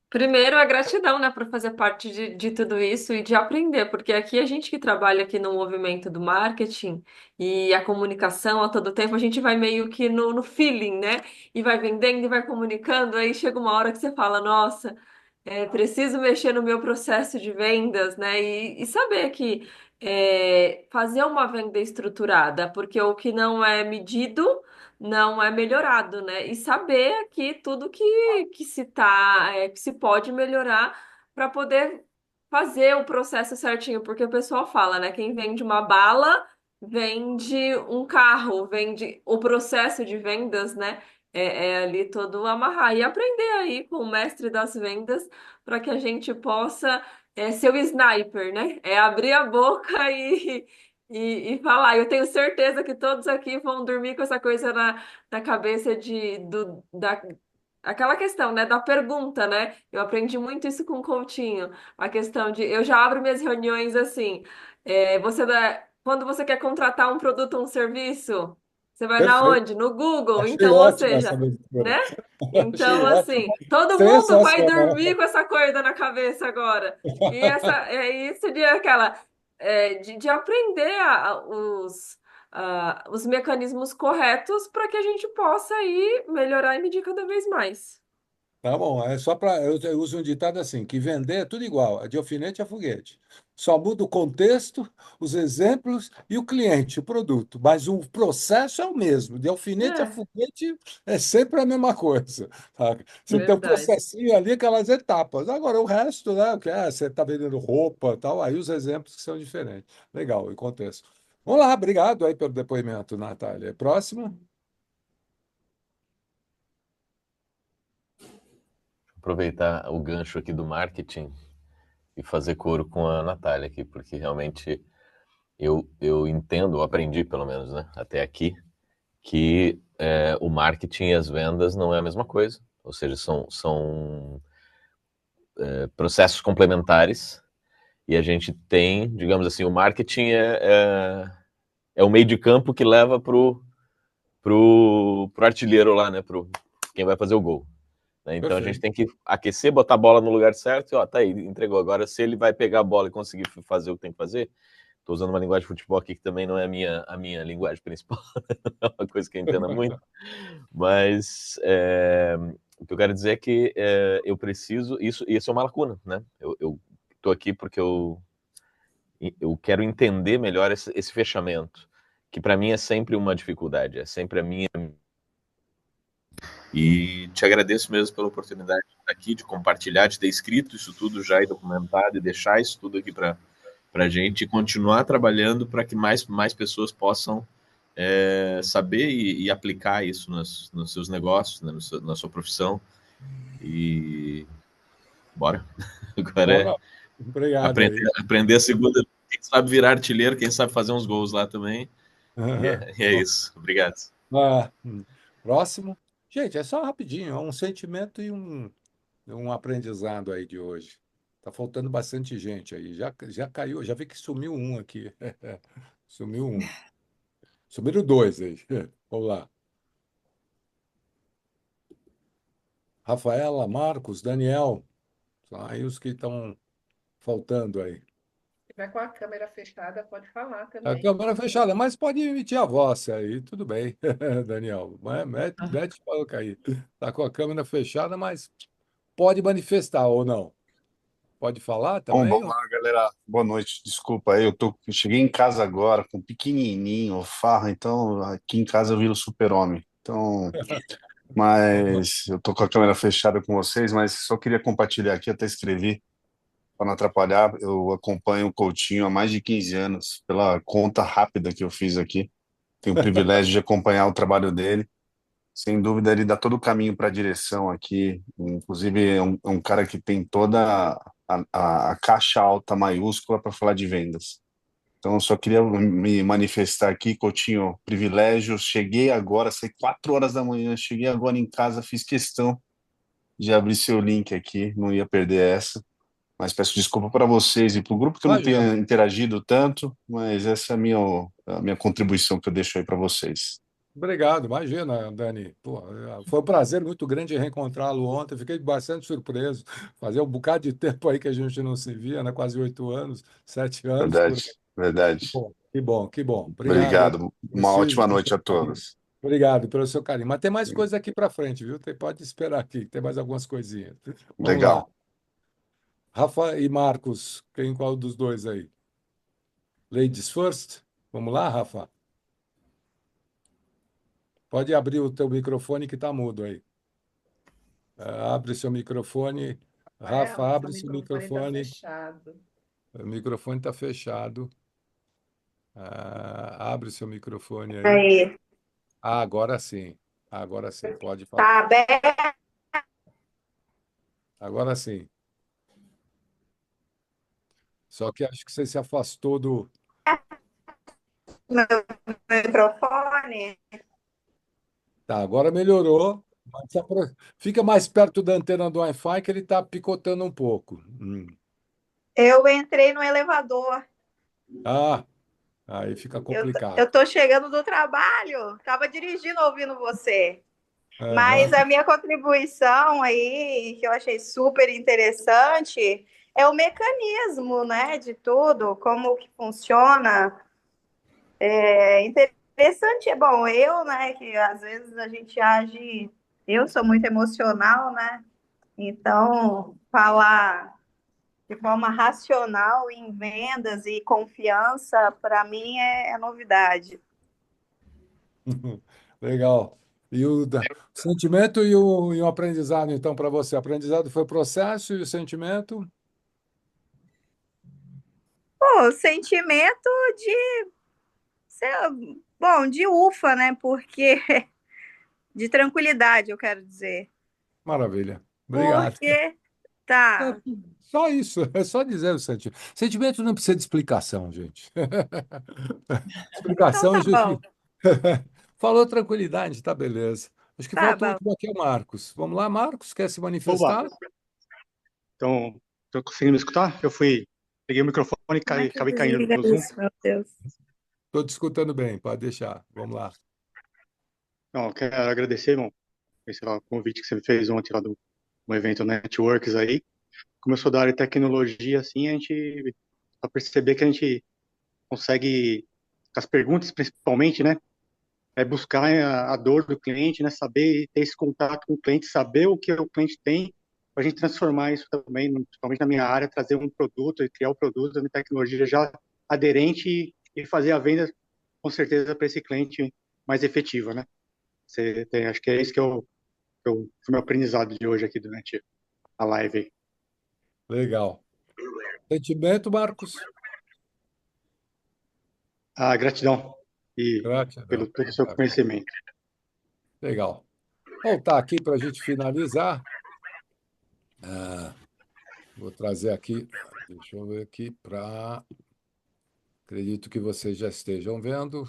Primeiro, a gratidão, né, por fazer parte de tudo isso e de aprender, porque aqui a gente que trabalha aqui no movimento do marketing e a comunicação a todo tempo, a gente vai meio que no feeling, né? E vai vendendo e vai comunicando, aí chega uma hora que você fala, nossa, preciso mexer no meu processo de vendas, né? E saber que fazer uma venda estruturada, porque o que não é medido não é melhorado, né? E saber aqui tudo que se pode melhorar para poder fazer o processo certinho, porque o pessoal fala, né? Quem vende uma bala vende um carro, vende o processo de vendas, né? É ali todo amarrar e aprender aí com o mestre das vendas para que a gente possa ser o sniper, né? É abrir a boca e falar. Eu tenho certeza que todos aqui vão dormir com essa coisa na cabeça aquela questão, né? Da pergunta, né? Eu aprendi muito isso com o Coutinho. A questão de eu já abro minhas reuniões assim. Quando você quer contratar um produto ou um serviço, você vai na Perfeito. onde? No Google. Achei Então, ou ótima essa seja, abertura. né? Achei Então, ótimo. assim, todo mundo vai Sensacional. dormir com essa coisa na cabeça agora. E é isso de aprender os mecanismos corretos para que a gente possa aí melhorar e medir cada vez mais. Tá bom, é só para. Eu uso um ditado assim: que vender é tudo igual, é de alfinete a foguete. Só muda o contexto, os exemplos e o cliente, o produto. Mas o processo é o mesmo. De alfinete a É, foguete é sempre a mesma coisa. Tá? Você tem um verdade. processinho ali, aquelas etapas. Agora, o resto, né? Você está vendendo roupa tal, aí os exemplos que são diferentes. Legal, o contexto. Vamos lá, obrigado aí pelo depoimento, Natália. Próximo. Aproveitar o gancho aqui do marketing e fazer coro com a Natália aqui, porque realmente eu entendo, eu aprendi pelo menos, né, até aqui, que o marketing e as vendas não é a mesma coisa. Ou seja, são processos complementares e a gente tem, digamos assim, o marketing é o meio de campo que leva pro artilheiro lá, né, pro quem vai fazer o gol. Né? Então a gente Perfeito. tem que aquecer, botar a bola no lugar certo e ó, tá aí, entregou. Agora, se ele vai pegar a bola e conseguir fazer o que tem que fazer, estou usando uma linguagem de futebol aqui que também não é a minha linguagem principal, é uma coisa que eu entenda muito, mas o que eu quero dizer é que eu preciso, isso é uma lacuna, né? Eu tô aqui porque eu quero entender melhor esse fechamento, que para mim é sempre uma dificuldade, é sempre a minha. E te agradeço mesmo pela oportunidade de estar aqui, de compartilhar, de ter escrito isso tudo já e documentado e deixar isso tudo aqui para a gente continuar trabalhando para que mais pessoas possam saber e aplicar isso nos seus negócios, né, na sua profissão. E bora. Agora Bora. Obrigado aí. aprender a segunda. Quem sabe virar artilheiro, quem sabe fazer uns gols lá também. E é isso. Obrigado. Ah, próximo. Gente, é só rapidinho, é um sentimento e um aprendizado aí de hoje. Tá faltando bastante gente aí. Já caiu, já vi que sumiu um aqui. Sumiu um. Sumiram dois aí. Vamos lá. Rafaela, Marcos, Daniel. São aí os que estão faltando aí. Se tiver com a câmera fechada, pode falar A também. câmera fechada, mas pode emitir a voz aí, tudo bem, Daniel. Mete boca aí. Tá com a câmera fechada, mas pode manifestar ou não. Pode falar Bom, também? vamos lá, galera. Boa noite. Desculpa aí, eu cheguei em casa agora com um pequenininho, farra, então aqui em casa eu viro super-homem. Então, mas eu tô com a câmera fechada com vocês, mas só queria compartilhar aqui, até escrevi para não atrapalhar. Eu acompanho o Coutinho há mais de 15 anos, pela conta rápida que eu fiz aqui. Tenho o privilégio de acompanhar o trabalho dele. Sem dúvida, ele dá todo o caminho para a direção aqui. Inclusive, é um cara que tem toda a caixa alta maiúscula para falar de vendas. Então, eu só queria me manifestar aqui, Coutinho, privilégio. Cheguei agora, saí 4 horas da manhã, cheguei agora em casa, fiz questão de abrir seu link aqui, não ia perder essa. Mas peço desculpa para vocês e para o grupo que eu não Imagina. tenha interagido tanto, mas essa é a minha contribuição que eu deixo aí para vocês. Obrigado, imagina, Dani. Pô, foi um prazer muito grande reencontrá-lo ontem. Fiquei bastante surpreso. Fazia um bocado de tempo aí que a gente não se via, né? Quase 8 anos, 7 anos por aí. Verdade, verdade. Que bom, que bom, que bom. Obrigado aí Obrigado. por Uma si, ótima pelo noite seu a carinho. todos. Obrigado pelo seu carinho. Mas tem mais coisa aqui para frente, viu? Pode esperar aqui, tem mais algumas coisinhas. Vamos lá. Legal. Rafa e Marcos, qual dos dois aí? Ladies first? Vamos lá, Rafa? Pode abrir o teu microfone que está mudo aí. Abre seu microfone. Rafa, Rafaela, seu abre seu microfone está microfone. fechado. O microfone está fechado. Abre o seu microfone aí. Aí, Agora sim. Agora sim, pode falar. tá aberto Agora sim. Só que acho que você se afastou do. meu microfone? Tá, agora melhorou. Mas fica mais perto da antena do Wi-Fi que ele está picotando um pouco. Eu entrei no elevador. Ah, aí fica Eu, complicado. eu tô chegando do trabalho, tava dirigindo ouvindo você. Mas Aham. a minha contribuição aí, que eu achei super interessante, é o mecanismo, né, de tudo, como que funciona. É interessante, é bom, eu, né, que às vezes a gente age, eu sou muito emocional, né, então falar de forma racional em vendas e confiança, para mim é novidade. Legal. E o sentimento e o aprendizado, então, para você? Aprendizado foi o processo e o sentimento? Pô, sentimento de, bom, de ufa, né, porque de tranquilidade, eu quero dizer. Maravilha. Obrigado. Porque, É tá, só isso, é só dizer o sentimento. Sentimento não precisa de explicação, gente. então Explicação, a tá bom, gente falou tranquilidade, tá beleza. Acho que tá falta o bom. último aqui, é o Marcos. Vamos lá, Marcos, quer se Oba, manifestar? então, tô conseguindo me escutar? Peguei o microfone e Como é que acabei caindo desliga no Zoom. isso, meu Deus? Estou te escutando bem, pode deixar. Vamos lá. Não, quero agradecer, irmão, esse lá, o convite que você me fez ontem lá do evento Networks aí. Como eu sou da área de tecnologia, assim, a gente, a perceber que a gente consegue, com as perguntas principalmente, né, é buscar a dor do cliente, né, saber ter esse contato com o cliente, saber o que o cliente tem, para a gente transformar isso também, principalmente na minha área, trazer um produto e criar o produto da tecnologia já aderente e fazer a venda, com certeza, para esse cliente mais efetiva, né? Acho que é isso foi meu aprendizado de hoje aqui durante a live aí. Legal. Sentimento, Marcos? Ah, gratidão e pelo Gratidão. todo o seu conhecimento. Legal. Voltar aqui para a gente finalizar. Ah, vou trazer aqui, deixa eu ver aqui para. Acredito que vocês já estejam vendo.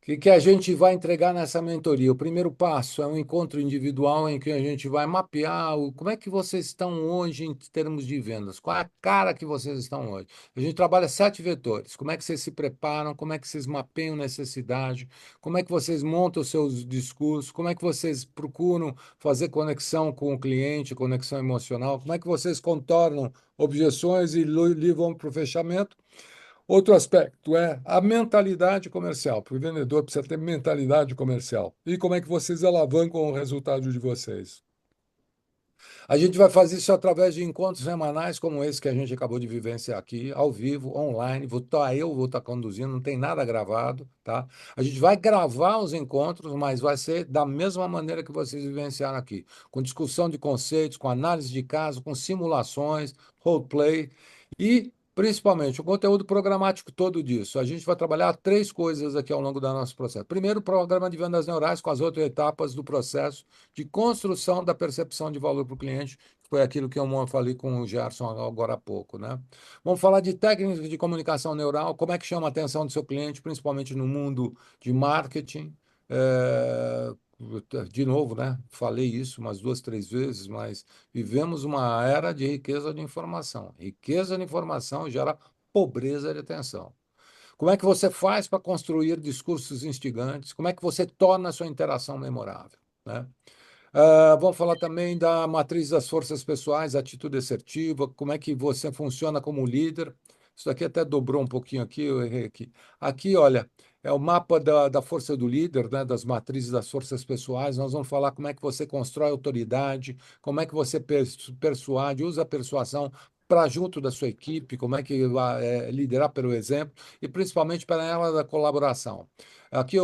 O que que a gente vai entregar nessa mentoria? O primeiro passo é um encontro individual em que a gente vai mapear como é que vocês estão hoje em termos de vendas, qual é a cara que vocês estão hoje. A gente trabalha 7 vetores. Como é que vocês se preparam, como é que vocês mapeiam necessidade, como é que vocês montam os seus discursos, como é que vocês procuram fazer conexão com o cliente, conexão emocional, como é que vocês contornam objeções e levam para o fechamento. Outro aspecto é a mentalidade comercial, porque o vendedor precisa ter mentalidade comercial. E como é que vocês alavancam o resultado de vocês? A gente vai fazer isso através de encontros semanais como esse que a gente acabou de vivenciar aqui, ao vivo, online. Eu vou estar conduzindo, não tem nada gravado, tá? A gente vai gravar os encontros, mas vai ser da mesma maneira que vocês vivenciaram aqui, com discussão de conceitos, com análise de caso, com simulações, roleplay e principalmente o conteúdo programático todo disso. A gente vai trabalhar 3 coisas aqui ao longo do nosso processo. Primeiro, o programa de vendas neurais com as 8 etapas do processo de construção da percepção de valor para o cliente, que foi aquilo que eu falei com o Gerson agora há pouco, né? Vamos falar de técnicas de comunicação neural, como é que chama a atenção do seu cliente, principalmente no mundo de marketing. É, De novo, né? Falei isso umas 2, 3 vezes, mas vivemos uma era de riqueza de informação. Riqueza de informação gera pobreza de atenção. Como é que você faz para construir discursos instigantes? Como é que você torna a sua interação memorável, né? Vamos falar também da matriz das forças pessoais, atitude assertiva, como é que você funciona como líder. Isso aqui até dobrou um pouquinho aqui, eu errei aqui. Aqui, olha, é o mapa da força do líder, né, das matrizes das forças pessoais. Nós vamos falar como é que você constrói autoridade, como é que você persuade, usa a persuasão para junto da sua equipe, como é que vai liderar pelo exemplo e principalmente para ela da colaboração. Aqui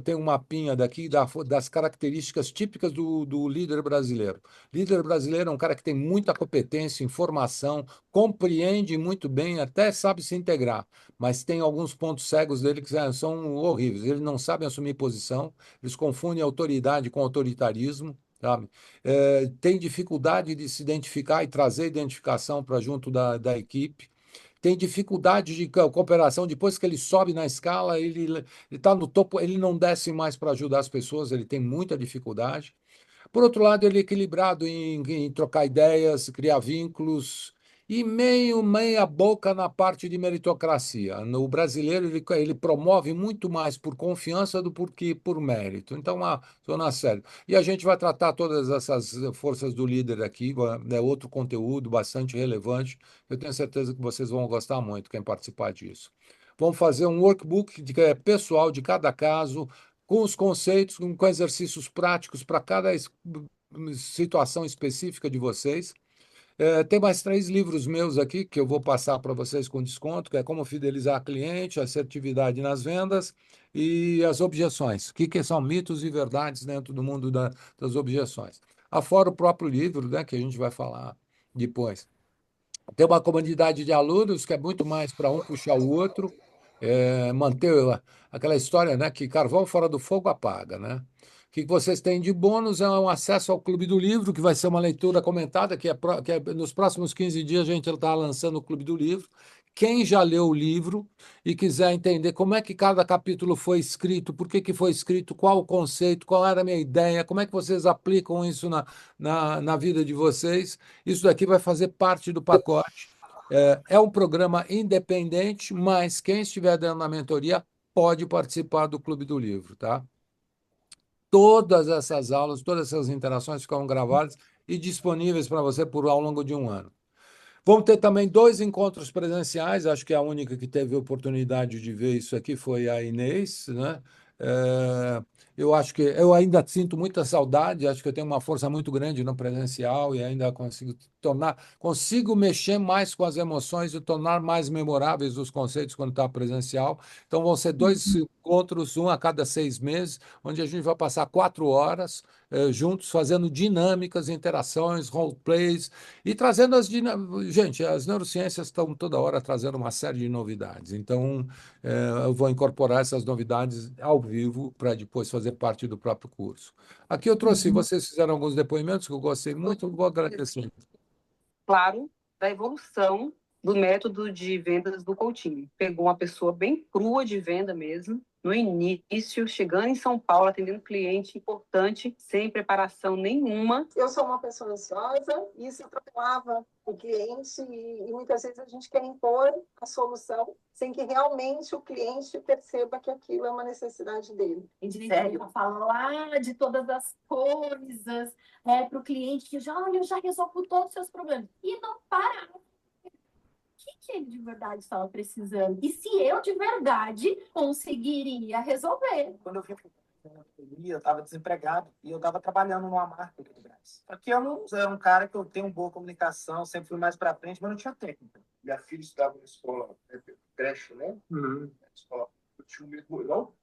tenho um mapinha daqui das características típicas do líder brasileiro. Líder brasileiro é um cara que tem muita competência, informação, compreende muito bem, até sabe se integrar, mas tem alguns pontos cegos dele que são horríveis. Eles não sabem assumir posição, eles confundem autoridade com autoritarismo, sabe? Tem dificuldade de se identificar e trazer identificação para junto da equipe. Tem dificuldade de cooperação. Depois que ele sobe na escala, ele está no topo, ele não desce mais para ajudar as pessoas, ele tem muita dificuldade. Por outro lado, ele é equilibrado em trocar ideias, criar vínculos e meia boca na parte de meritocracia. No brasileiro, ele promove muito mais por confiança do que por mérito. Então, zona sério. E a gente vai tratar todas essas forças do líder aqui, é outro conteúdo bastante relevante. Eu tenho certeza que vocês vão gostar muito, quem participar disso. Vamos fazer um workbook pessoal de cada caso, com os conceitos, com exercícios práticos para cada situação específica de vocês. Tem mais 3 livros meus aqui que eu vou passar para vocês com desconto, que é Como Fidelizar Cliente, Assertividade nas Vendas e as Objeções. O que são mitos e verdades dentro do mundo das objeções. Afora o próprio livro, né, que a gente vai falar depois. Tem uma comunidade de alunos que é muito mais para um puxar o outro, manter aquela história, né, que carvão fora do fogo apaga, né? O que vocês têm de bônus é um acesso ao Clube do Livro, que vai ser uma leitura comentada, que é nos próximos 15 dias a gente está lançando o Clube do Livro. Quem já leu o livro e quiser entender como é que cada capítulo foi escrito, por que foi escrito, qual o conceito, qual era a minha ideia, como é que vocês aplicam isso na vida de vocês, isso daqui vai fazer parte do pacote. É um programa independente, mas quem estiver dando a mentoria pode participar do Clube do Livro, tá? Todas essas aulas, todas essas interações ficarão gravadas e disponíveis para você ao longo de um ano. Vamos ter também 2 encontros presenciais, acho que a única que teve oportunidade de ver isso aqui foi a Inês, né? Eu acho que eu ainda sinto muita saudade, acho que eu tenho uma força muito grande no presencial e ainda consigo mexer mais com as emoções e tornar mais memoráveis os conceitos quando está presencial. Então vão ser 2 encontros, um a cada 6 meses, onde a gente vai passar 4 horas juntos, fazendo dinâmicas, interações, roleplays e trazendo Gente, as neurociências estão toda hora trazendo uma série de novidades. Então, eu vou incorporar essas novidades ao vivo para depois fazer parte do próprio curso. Aqui eu trouxe, vocês fizeram alguns depoimentos que eu gostei muito, vou agradecer. Claro, da evolução do método de vendas do Coutinho. Pegou uma pessoa bem crua de venda mesmo, no início, chegando em São Paulo, atendendo cliente importante, sem preparação nenhuma. Eu sou uma pessoa ansiosa e isso atropelava o cliente e muitas vezes a gente quer impor a solução sem que realmente o cliente perceba que aquilo é uma necessidade dele. A gente falar de todas as coisas para o cliente que eu já resolvo todos os seus problemas. E não parar. O que ele de verdade estava precisando? E se eu de verdade conseguiria resolver? Quando eu vim na pandemia, eu estava desempregado e eu estava trabalhando numa marca aqui do Brás. Só que eu não era um cara que eu tenho boa comunicação, sempre fui mais para frente, mas não tinha técnica. Minha filha estudava na escola, creche, né? Na escola. Eu tinha um medo, não?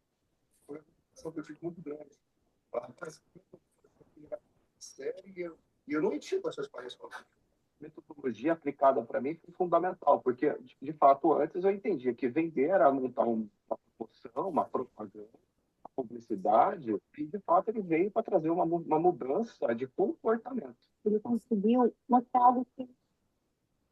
Foi uma situação que eu tive muito grande. E eu não entendi com essas páginas. Metodologia aplicada para mim foi fundamental, porque, de fato, antes eu entendia que vender era montar uma promoção, uma propaganda, uma publicidade, e, de fato, ele veio para trazer uma mudança de comportamento. Ele conseguiu mostrar algo que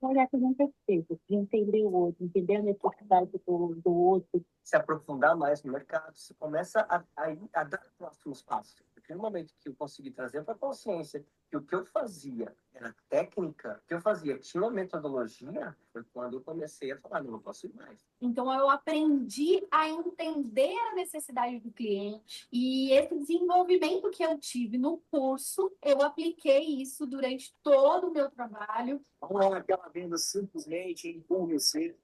um olhar que não percebe, de entender o outro, entender a necessidade do outro. Se aprofundar mais no mercado, você começa a dar próximos passos. Porque no momento que eu consegui trazer para a consciência que o que eu fazia era técnica, o que eu fazia tinha uma metodologia, foi quando eu comecei a falar, não posso ir mais. Então, eu aprendi a entender a necessidade do cliente e esse desenvolvimento que eu tive no curso, eu apliquei isso durante todo o meu trabalho. Não é aquela venda simplesmente empurrecer,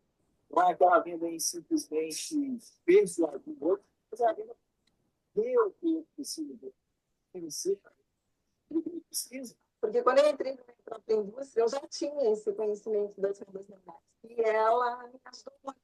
não é aquela venda em simplesmente persuadir o outro, mas é a venda ver o que precisa. Precisa. Porque quando eu entrei no meu próprio da indústria, eu já tinha esse conhecimento das vendas neurais. E ela me ajudou muito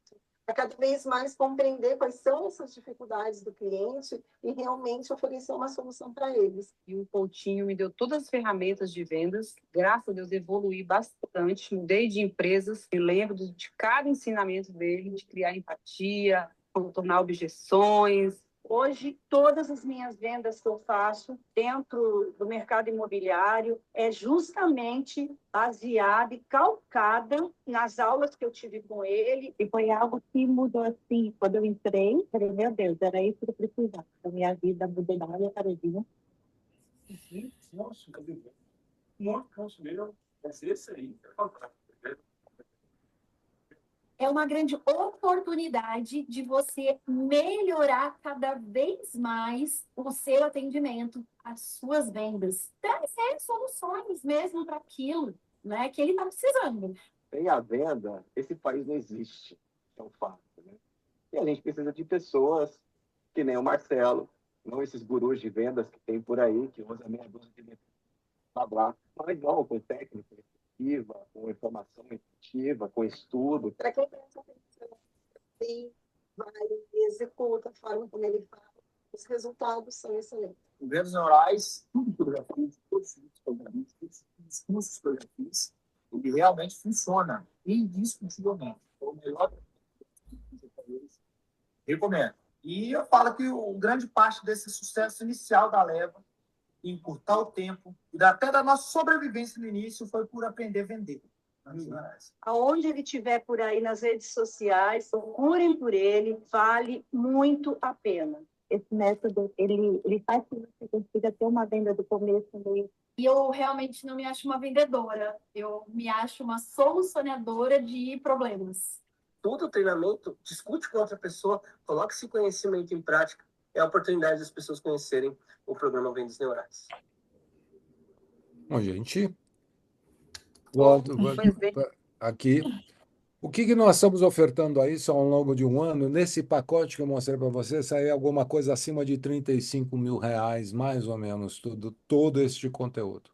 a cada vez mais compreender quais são essas dificuldades do cliente e realmente oferecer uma solução para eles. E o Coutinho me deu todas as ferramentas de vendas. Graças a Deus, evoluí bastante. Mudei de empresas. Me lembro de cada ensinamento dele, de criar empatia, contornar objeções. Hoje, todas as minhas vendas que eu faço dentro do mercado imobiliário é justamente baseada e calcada nas aulas que eu tive com ele. E foi algo que mudou assim. Quando eu entrei, falei, meu Deus, era isso que eu precisava. A minha vida mudou da área para a vida. Nossa, cadê? Nossa, meu, esse aí é fantástico. É uma grande oportunidade de você melhorar cada vez mais o seu atendimento, as suas vendas, trazer soluções mesmo para aquilo, né, que ele está precisando. Sem a venda, esse país não existe. É um fato, né? E a gente precisa de pessoas que nem o Marcelo, não esses gurus de vendas que tem por aí, que usa meia dúzia de blá blá, mas não, com técnica efetiva, com informação efetiva, com estudo. Para quem presta atenção, sim, vai e executa a forma como ele fala, os resultados são excelentes. Vendas neurais, tudo que eu já fiz, todos os programistas, os cursos que eu já fiz, ele realmente funciona indiscutivelmente. Foi o melhor que eu fiz para eles. Recomendo. E eu falo que grande parte desse sucesso inicial da Leva, em encurtar o tempo, e até da nossa sobrevivência no início, foi por aprender a vender. Aonde ele estiver por aí nas redes sociais, procurem por ele, vale muito a pena. Esse método, ele faz com que você consiga ter uma venda do começo ao meio. E eu realmente não me acho uma vendedora, eu me acho uma solucionadora de problemas. Todo treinamento, discute com outra pessoa, coloque esse conhecimento em prática, é a oportunidade das pessoas conhecerem o programa Vendas Neurais. Bom, gente, Bom, aqui. O que nós estamos ofertando aí só ao longo de um ano? Nesse pacote que eu mostrei para você, sai alguma coisa acima de R$ 35.000, mais ou menos, todo este conteúdo.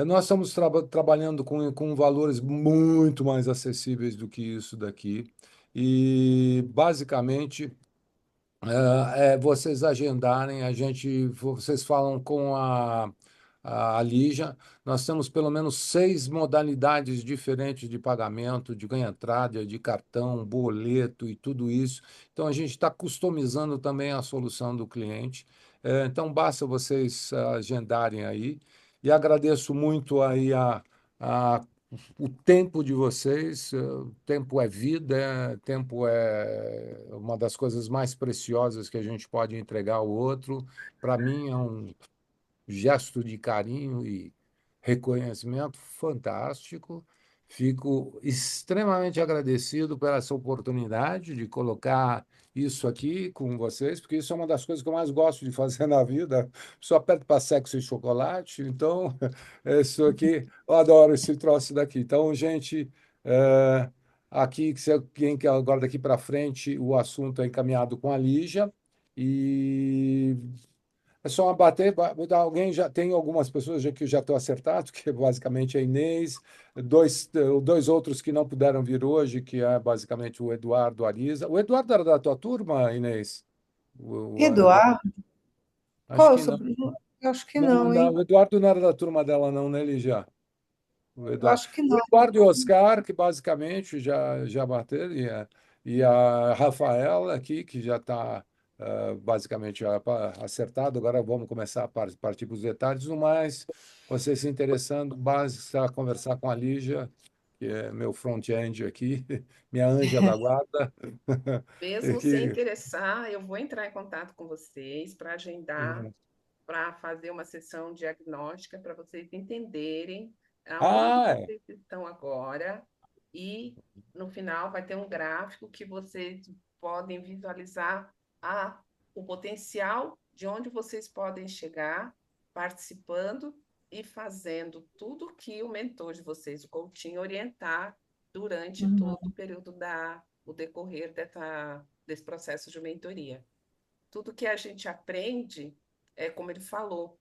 Nós estamos trabalhando com valores muito mais acessíveis do que isso daqui. E, basicamente, vocês agendarem, vocês falam com a Lígia, nós temos pelo menos 6 modalidades diferentes de pagamento, de ganha-entrada, de cartão, boleto e tudo isso. Então, a gente está customizando também a solução do cliente. Então, basta vocês agendarem aí. E agradeço muito aí a o tempo de vocês. Tempo é vida, tempo é uma das coisas mais preciosas que a gente pode entregar ao outro. Para mim, é um gesto de carinho e reconhecimento fantástico. Fico extremamente agradecido por essa oportunidade de colocar isso aqui com vocês, porque isso é uma das coisas que eu mais gosto de fazer na vida. Só perto para sexo e chocolate, então, isso aqui, eu adoro esse troço daqui. Então, gente, aqui, quem quer agora daqui para frente, o assunto é encaminhado com a Lígia, e é só bater, alguém já tem algumas pessoas que já estão acertadas, que é basicamente a Inês, dois outros que não puderam vir hoje, que é basicamente o Eduardo, a Arisa. O Eduardo era da tua turma, Inês? Eduardo? Acho Qual é o que não. sobrenome? Eu acho que não, hein? O Eduardo não era da turma dela, não, né, Lígia? O Eu Eduardo. acho que O não. Eduardo e o Oscar, que basicamente já bateram, e a Rafaela aqui, que já está basicamente acertado. Agora vamos começar a partir para os detalhes. No mais, você se interessando, basta conversar com a Lígia, que é meu front-end aqui, minha anja da guarda. Mesmo sem interessar, eu vou entrar em contato com vocês para agendar, para fazer uma sessão diagnóstica, para vocês entenderem aonde vocês estão agora, e no final vai ter um gráfico que vocês podem visualizar o potencial de onde vocês podem chegar participando e fazendo tudo que o mentor de vocês, o Coutinho, orientar durante todo o período o decorrer desse processo de mentoria. Tudo que a gente aprende, como ele falou,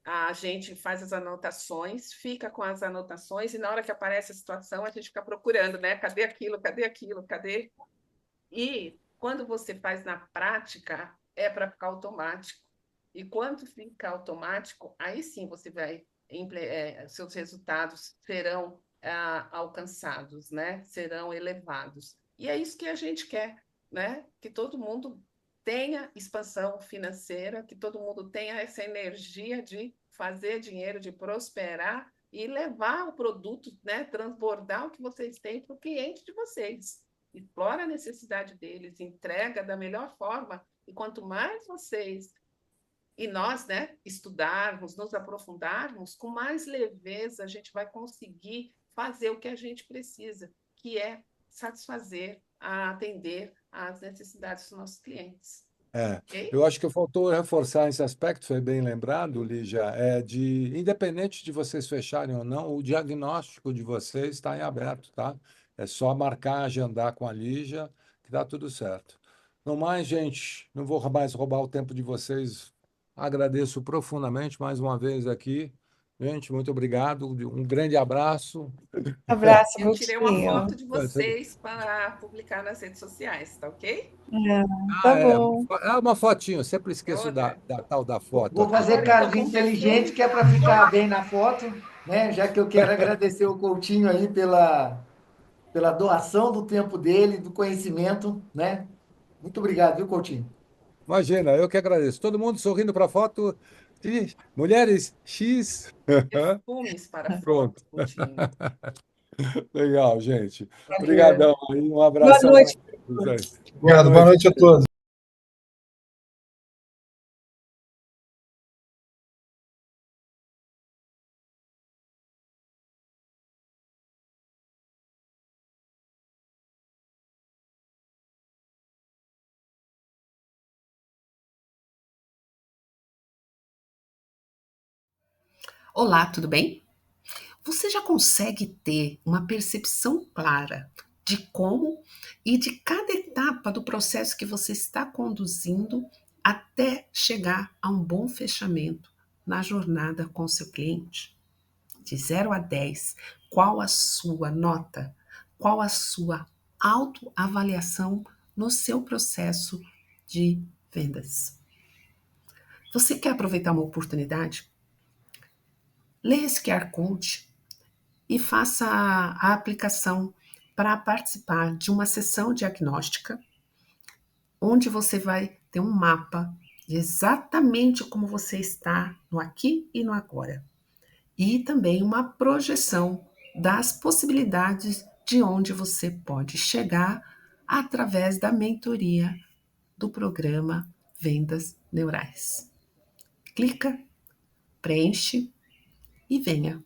A gente faz as anotações, fica com as anotações, e na hora que aparece a situação, a gente fica procurando, né? Cadê aquilo? Cadê aquilo? Cadê? E quando você faz na prática, é para ficar automático. E quando fica automático, aí sim você vai, seus resultados serão alcançados, né? Serão elevados. E é isso que a gente quer, né? Que todo mundo tenha expansão financeira, que todo mundo tenha essa energia de fazer dinheiro, de prosperar e levar o produto, né? Transbordar o que vocês têm para o cliente de vocês. Explora a necessidade deles, entrega da melhor forma, e quanto mais vocês e nós, né, estudarmos, nos aprofundarmos, com mais leveza a gente vai conseguir fazer o que a gente precisa, que é satisfazer, atender às necessidades dos nossos clientes. Ok? Eu acho que faltou reforçar esse aspecto, foi bem lembrado, Lígia, independente de vocês fecharem ou não, o diagnóstico de vocês está em aberto, tá? É só marcar, agendar com a Lígia, que dá tudo certo. No mais, gente, não vou mais roubar o tempo de vocês. Agradeço profundamente mais uma vez aqui. Gente, muito obrigado. Um grande abraço. Abraço, Eu tirei uma Coutinho. foto de vocês para publicar nas redes sociais, tá ok? Tá bom. É uma fotinho, eu sempre esqueço da tal da foto Vou aqui. fazer cara de inteligente, que é para ficar bem na foto, né? Já que eu quero agradecer o Coutinho aí pela doação do tempo dele, do conhecimento, né? Muito obrigado, viu, Coutinho? Imagina, eu que agradeço. Todo mundo sorrindo para a foto. Mulheres X. Perfumes para Pronto. foto, Coutinho. Legal, gente. Valeu. Obrigadão aí. Um Boa abração noite. para todos aí. Obrigado, boa noite a todos. Olá, tudo bem? Você já consegue ter uma percepção clara de como e de cada etapa do processo que você está conduzindo até chegar a um bom fechamento na jornada com seu cliente? De 0 a 10, qual a sua nota? Qual a sua autoavaliação no seu processo de vendas? Você quer aproveitar uma oportunidade? Leia esse QR Code e faça a aplicação para participar de uma sessão diagnóstica, onde você vai ter um mapa de exatamente como você está no aqui e no agora. E também uma projeção das possibilidades de onde você pode chegar através da mentoria do programa Vendas Neurais. Clica, preenche e venha